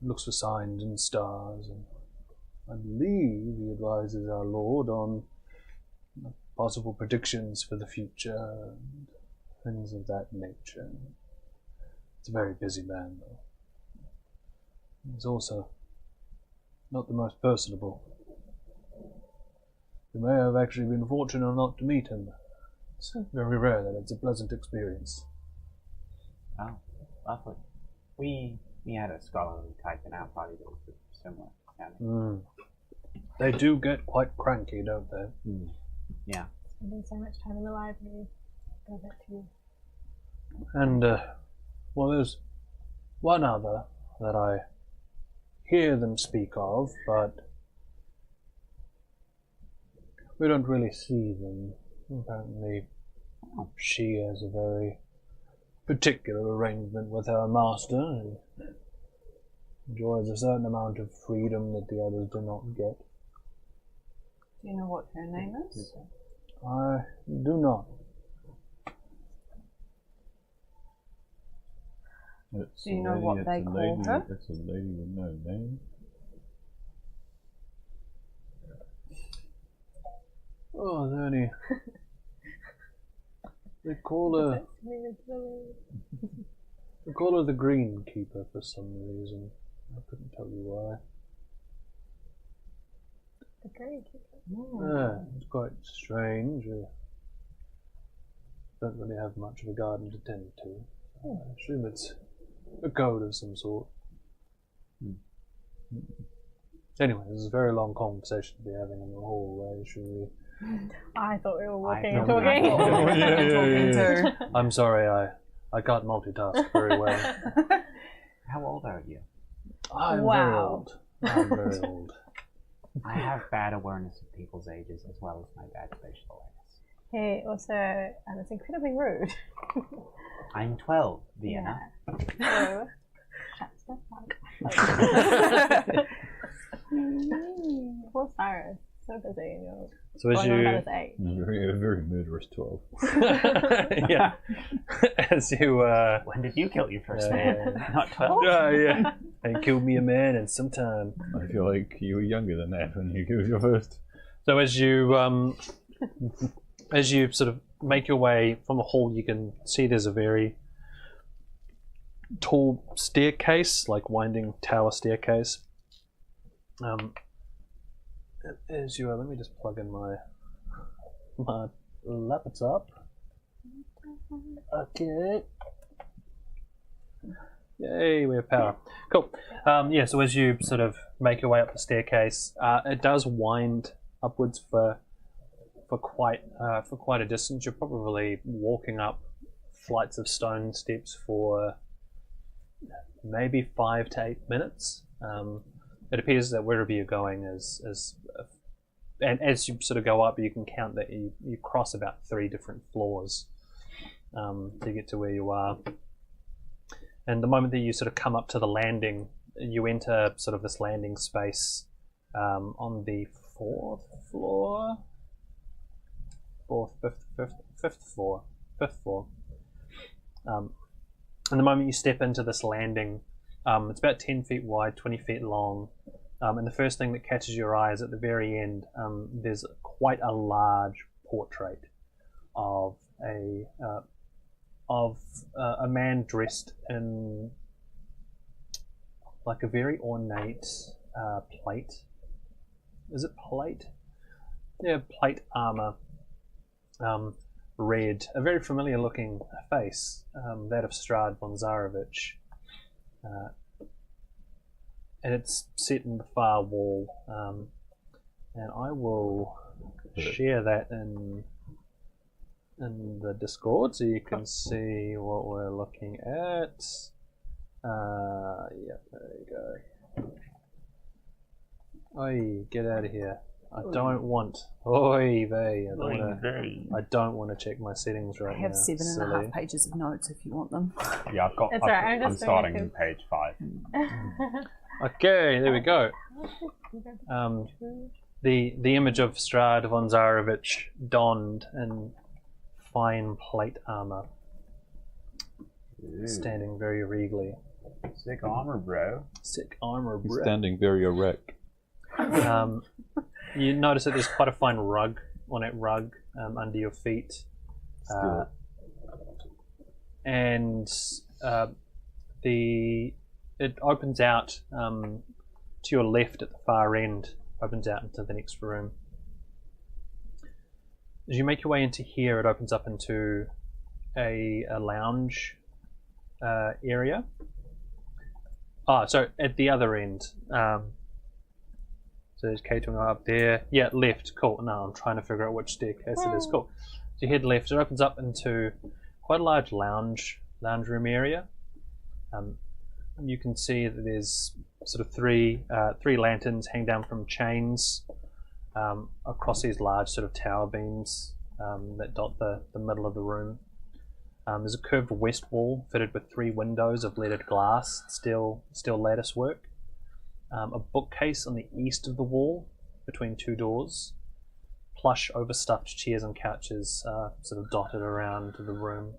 looks for signs and stars, and I believe he advises our lord on possible predictions for the future and things of that nature. It's a very busy man, though. He's also not the most personable. You may have actually been fortunate not to meet him. It's very rare that it's a pleasant experience. Oh, lovely. We had a scholarly type in our party that was similar. They do get quite cranky, don't they? Yeah. Spending so much time in the library. Go back to you. And, well, there's one other that I hear them speak of, but we don't really see them. Apparently, she has a very particular arrangement with her master and enjoys a certain amount of freedom that the others do not get. Do you know what her name is? I do not. It's Do you a know lady, what it's they a call lady, her? It's a lady with no name. Oh, there any... They call her the Greenkeeper for some reason. I couldn't tell you why. The Greenkeeper. Yeah, it's quite strange. Don't really have much of a garden to tend to. I assume it's a code of some sort. Anyway, this is a very long conversation to be having in the hallway. Should we? I thought we were walking I and thought we talking. were Talking I'm sorry, I can't multitask very well. How old are you? I'm very Wow. old. I'm very old. I have bad awareness of people's ages as well as my bad spatial awareness. He also is incredibly rude. I'm 12, Vienna. So, shuts the fuck up. Poor Cyrus. So busy. So as Going on about you, his age. A very murderous 12. yeah, as you, When did you kill your first man? Not 12? yeah, and killed me a man in some time. I feel like you were younger than that when you killed your first. So as you as you sort of make your way from the hall, you can see there's a very tall staircase, like winding tower staircase. As you are, let me just plug in my laptop. Okay. Yay, we have power. Cool. Yeah, so as you sort of make your way up the staircase, it does wind upwards for quite a distance. You're probably walking up flights of stone steps for maybe 5 to 8 minutes. It appears that wherever you're going and as you sort of go up, you can count that you cross about 3 different floors to get to where you are. And the moment that you sort of come up to the landing, you enter sort of this landing space on the 4th floor, fifth floor. And the moment you step into this landing, it's about 10 feet wide, 20 feet long. And the first thing that catches your eye is at the very end, there's quite a large portrait of a man dressed in like a very ornate plate. Is it plate? Yeah, plate armor. Red, a very familiar looking face, that of Strahd von Zarovich. And it's set in the far wall. And I will share that in the Discord so you can see what we're looking at. Yeah, there you go. Oi, get out of here. I don't want. Oi, vey. I don't want to check my settings right now. I have 7.5 pages of notes if you want them. Yeah, I've got. It's alright, I'm I'm just starting doing on page 5. Okay, there we go. The image of Strahd von Zarovich donned in fine plate armor, standing very regally. Sick armor, bro. Sick armor, He's bro. standing very erect. You notice that there's quite a fine rug, ornate rug under your feet, and it opens out to your left at the far end. Opens out into the next room. As you make your way into here, it opens up into a lounge area. So at the other end. So there's catering up there. Yeah, left. Cool. No, I'm trying to figure out which staircase it is. Cool. So you head left. It opens up into quite a large lounge room area. You can see that there's sort of three lanterns hang down from chains across these large sort of tower beams that dot the middle of the room. There's a curved west wall fitted with 3 windows of leaded glass, steel lattice work. A bookcase on the east of the wall between 2 doors. Plush overstuffed chairs and couches sort of dotted around the room.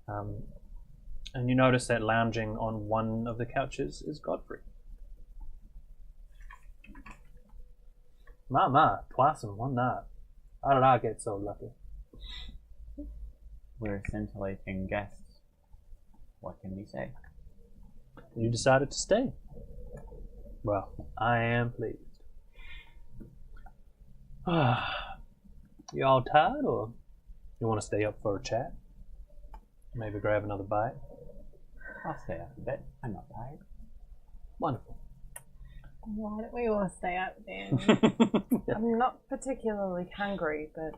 And you notice that lounging on one of the couches is Godfrey. Twice in one night. How did I get so lucky? We're scintillating guests. What can we say? You decided to stay. Well, I am pleased. You all tired, or you want to stay up for a chat? Maybe grab another bite? I'll stay up a bit. I'm not tired. Wonderful. Why don't we all stay up then? I'm not particularly hungry, but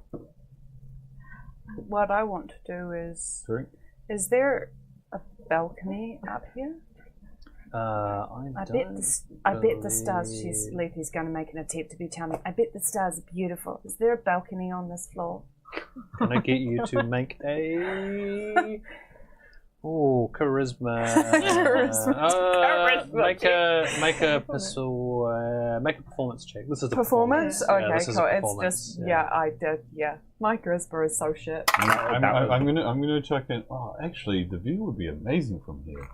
what I want to do is... Drink? Is there a balcony up here? I bet the stars. Leafy's going to make an attempt to be charming. I bet the stars are beautiful. Is there a balcony on this floor? Can I get you to make a charisma? Make a performance check. This is a performance. Okay, yeah, this is cool. a It's performance. just I did. Yeah, my charisma is so shit. I'm gonna check in. Oh, actually, the view would be amazing from here.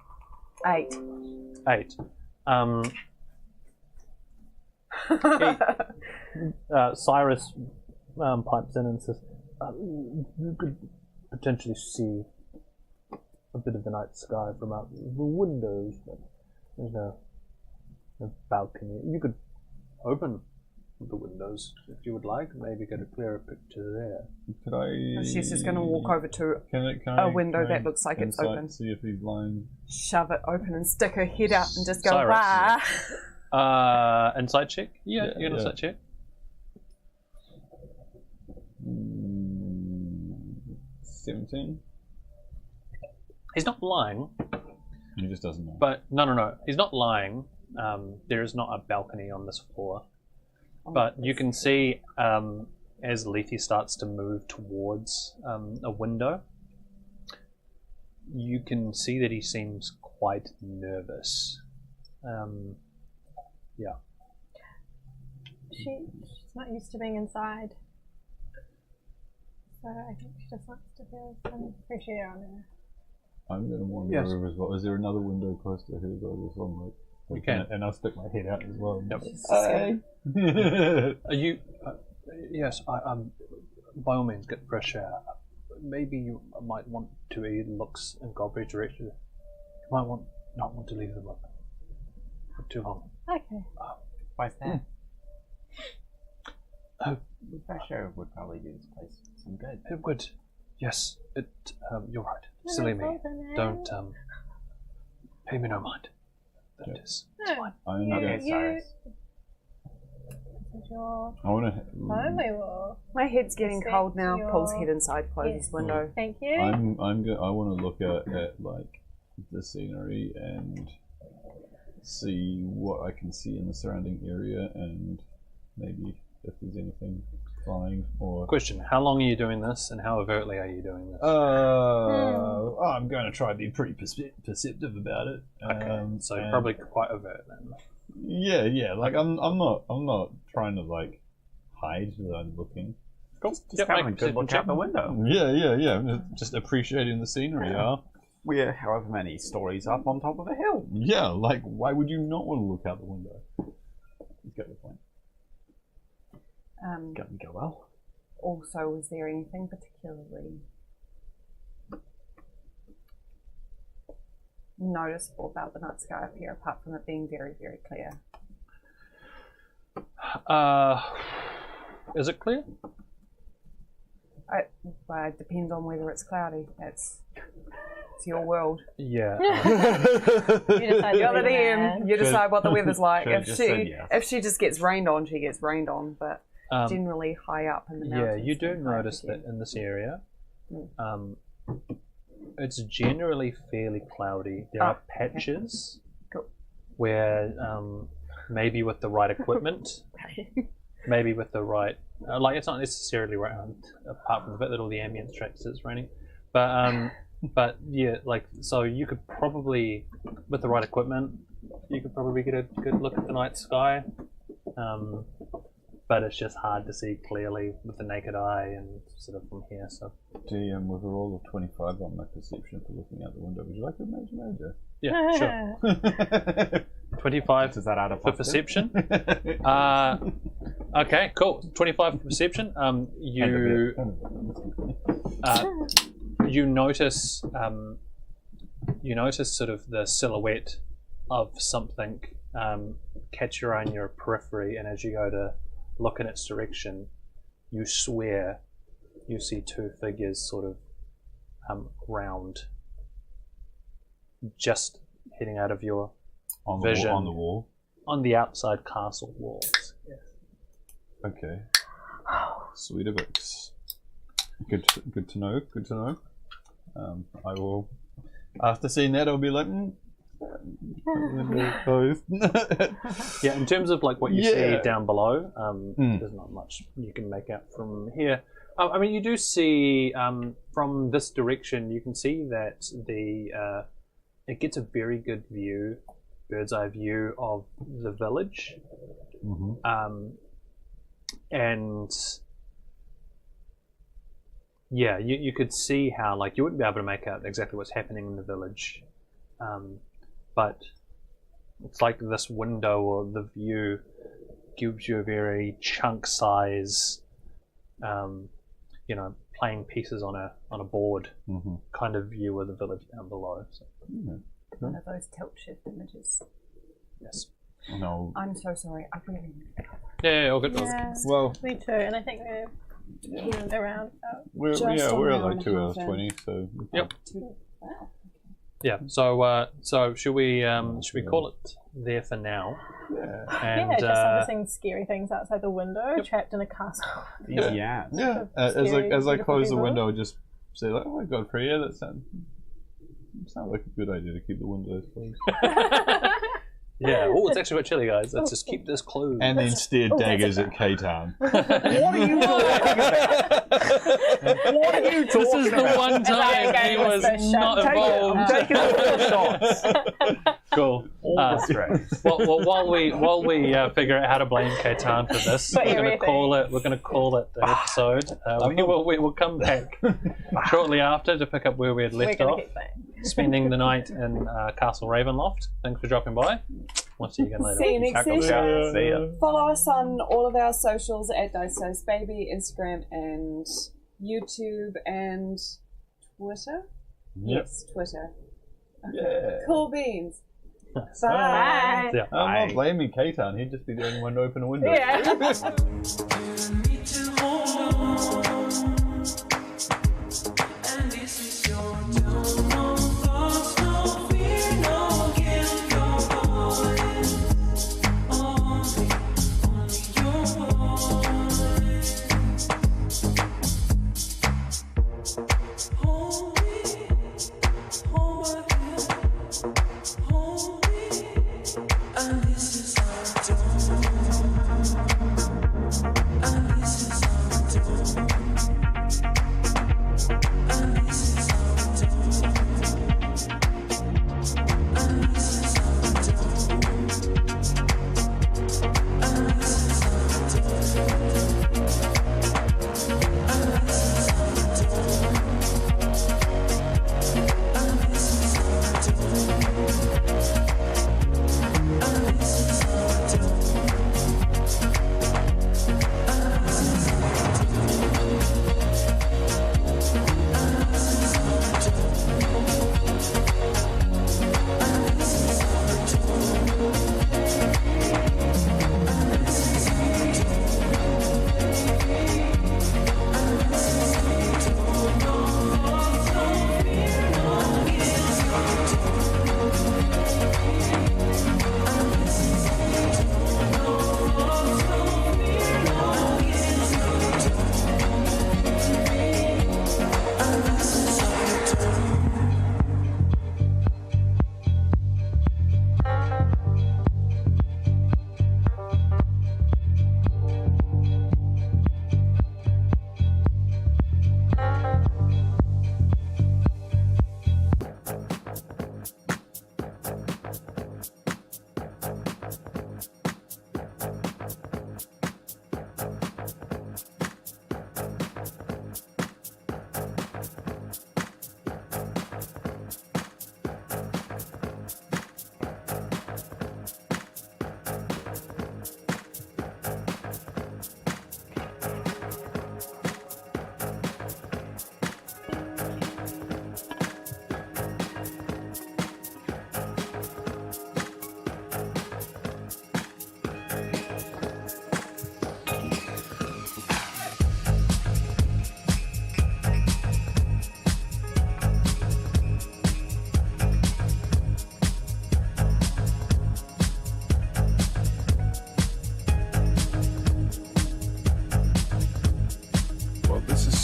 8. Cyrus pipes in and says, You could potentially see a bit of the night sky from out the windows, but there's no balcony. You could open the windows if you would like, maybe get a clearer picture there. Could I? She's just going to walk over to Can a window that looks like it's insight, open. See if he's lying. Shove it open and stick her head out and just go, Cyrus. wah. Insight check? Yeah, you can yeah. insight check. 17. He's not lying, He just doesn't know. but no. He's not lying. There is not a balcony on this floor. But you can see as Lethe starts to move towards a window, you can see that he seems quite nervous. Yeah. She's not used to being inside. So I think she just wants to feel some fresh air on her. I'm going to wander Yes. over as well. Is there another window close to her as well? You can. And I'll stick my head out as well. Yep. Hey. Are you? Yes. By all means, get fresh air. Maybe you might want to eat looks in Godfrey's direction. You might not want to leave the room for too long. Okay. Why's that? Fresh air would probably do this place some good. It would. Yes. You're right. No, Silly me. hold on now. Don't pay me no mind. That is. No. I'm You- gonna, Okay, sorry. This is your I want to. holy wall. My head's getting Respect cold now. your- Pulls head inside, closes Yes. window. Thank you. I want to look at like the scenery and see what I can see in the surrounding area, and maybe if there's anything flying or. Question: how long are you doing this, and how overtly are you doing this? I'm going to try to be pretty perceptive about it. Okay, so and- probably quite overt then. Yeah. Like I'm not trying to like hide that I'm looking. Cool. Just having a good look out the window. Yeah. I'm just appreciating the scenery. Yeah. We're however many stories up on top of a hill. Yeah. Like, why would you not want to look out the window? You get the point. Going to go well. Also, was there anything particularly noticeable about the night sky up here, apart from it being very, very clear? Is it clear? Well, it depends on whether it's cloudy. It's your world. Yeah. You decide You're the to be DM. mad. You decide what the weather's like. Should've just said yes. If she just gets rained on, she gets rained on. But generally high up in the Yeah, mountains. you do and high up notice again. that in this area, it's generally fairly cloudy. There are patches Cool. where maybe with the right equipment, maybe with the right, like it's not necessarily round, apart from the bit that all the ambience tracks it's raining, but yeah, like so you could probably, with the right equipment, you could probably get a good look at the night sky. But it's just hard to see clearly with the naked eye and sort of from here. So DM with a roll of 25 on my perception for looking out the window. Would you like a major? yeah, sure. 25 Is that out of for perception. Okay, cool. 25 for perception. You notice sort of the silhouette of something catch your eye in your periphery, and as you go to look in its direction, you swear you see two figures sort of round, just heading out of your vision on the wall. on the outside castle walls. Yes. Okay. Sweet of it. Good to know. Good to know. I will. After seeing that, I'll be like. Window closed. Yeah, in terms of like what you see Yeah. down below, there's not much you can make out from here. I mean, you do see from this direction, you can see that the it gets a very good view, bird's eye view of the village, and yeah, you could see how like you wouldn't be able to make out exactly what's happening in the village. But it's like this window or the view gives you a very chunk size, plain pieces on a board Mm-hmm. kind of view of the village down below. So, One of those tilt shift images. yes. No. I'm so sorry. I really need to cover. Yeah, all good. Yeah, Well, me too. And I think we're around. we're Just at on like an 2 hour hours and a 20, so Yep. Wow. Yeah. So should we call it there for now? yeah. And yeah, just noticing scary things outside the window, trapped in a castle. Easy as. Yeah. Scary, As I beautiful close the people. window, just say like, "Oh my God, Priya, that sounds like a good idea to keep the windows closed." yeah. Oh, it's actually quite chilly, guys. Let's just keep this closed. And then steer daggers at K-Town. What are you talking about? What are you talking This is the about? one time he game was was so not shut. involved. Taking all the shots. Cool. Orchestrate. Well, while we figure out how to blame K-Town for this, For we're going to everything. call it an episode. We'll come back shortly after to pick up where we had We're left gonna off, keep playing. spending the night in Castle Ravenloft. Thanks for dropping by. We'll see you again later. See you next Chuckle session. shout. See ya. Follow us on all of our socials at Dice Baby, Instagram and YouTube and Twitter. Yep. Yes, Twitter. Okay. Yeah. Cool beans. Bye. Bye. Yeah. I'm not blaming K-Town. He'd just be the only one to open a window. Yeah.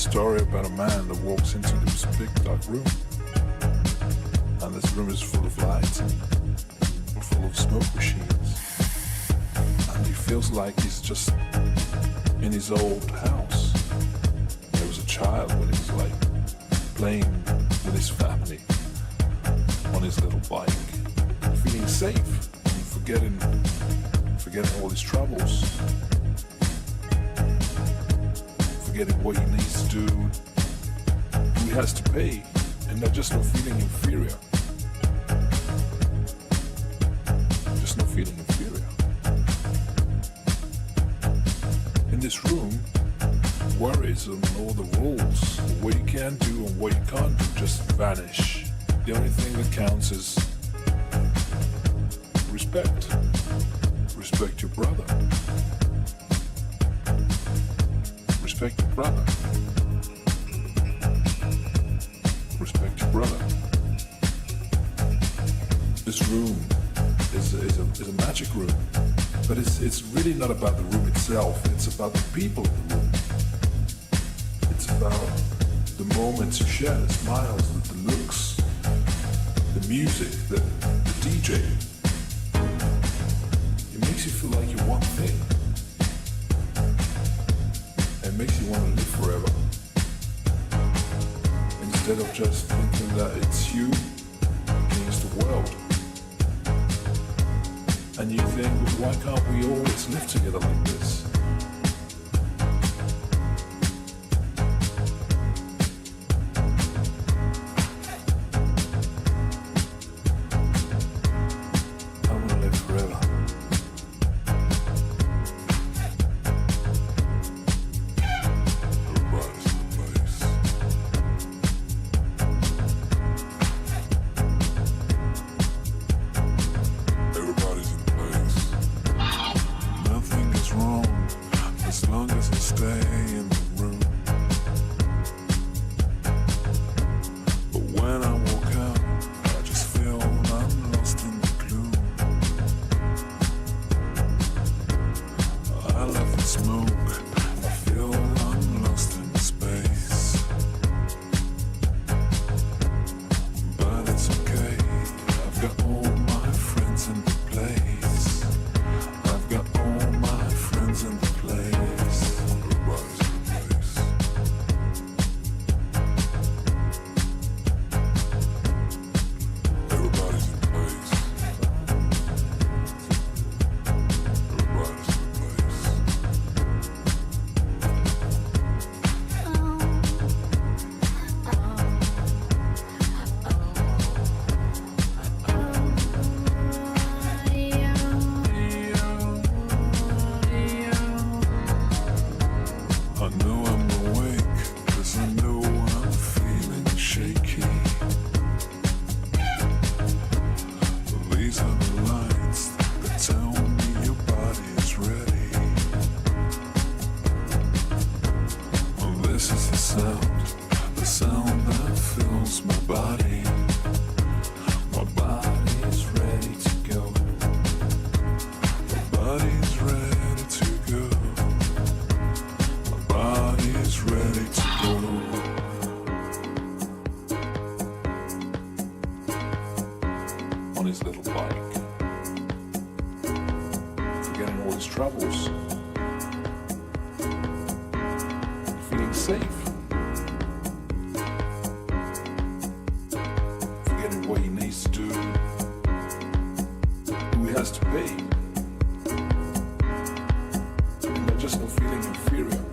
Story about a man that walks into this big dark room, and this room is full of lights and full of smoke machines, and he feels like he's just in his old house. There was a child when he was like playing with his family on his little bike, feeling safe, forgetting all his troubles, forgetting what he needs to do, who he has to pay, and just not feeling inferior. Just not feeling inferior. In this room, worries mechanism and all the rules. What you can do and what you can't do just vanish. The only thing that counts is respect. Respect your brother. Respect your brother. Respect your brother. This room is a magic room, but it's really not about the room itself. It's about the people in the room. It's about the moments you share, the smiles, the looks, the music, the DJ. It makes you feel like you're one thing. It makes you want to live forever. Instead of just thinking that it's you against the world. And you think, why can't we always live together like this? I want to live forever. Everybody's in place. Everybody's in place. Nothing is wrong as long as I stay in the room. But when I walk out, I just feel I'm lost in the gloom. I left the smoke, I feel I'm lost in space. But it's okay, I've got all my friends in the place. I've got all my friends in the place. Everybody's in place. Everybody's in place. Everybody's in place. I know I'm awake, 'cause I know I'm feeling shaky. These are the lights that tell me your body is ready. Well, this is the sound that fills my body. My body is ready to go. My body is ready to go. My body is ready to go. On his little bike, forgetting all his troubles, feeling safe, forgetting what he needs to do, who he has to be, and just not feeling inferior.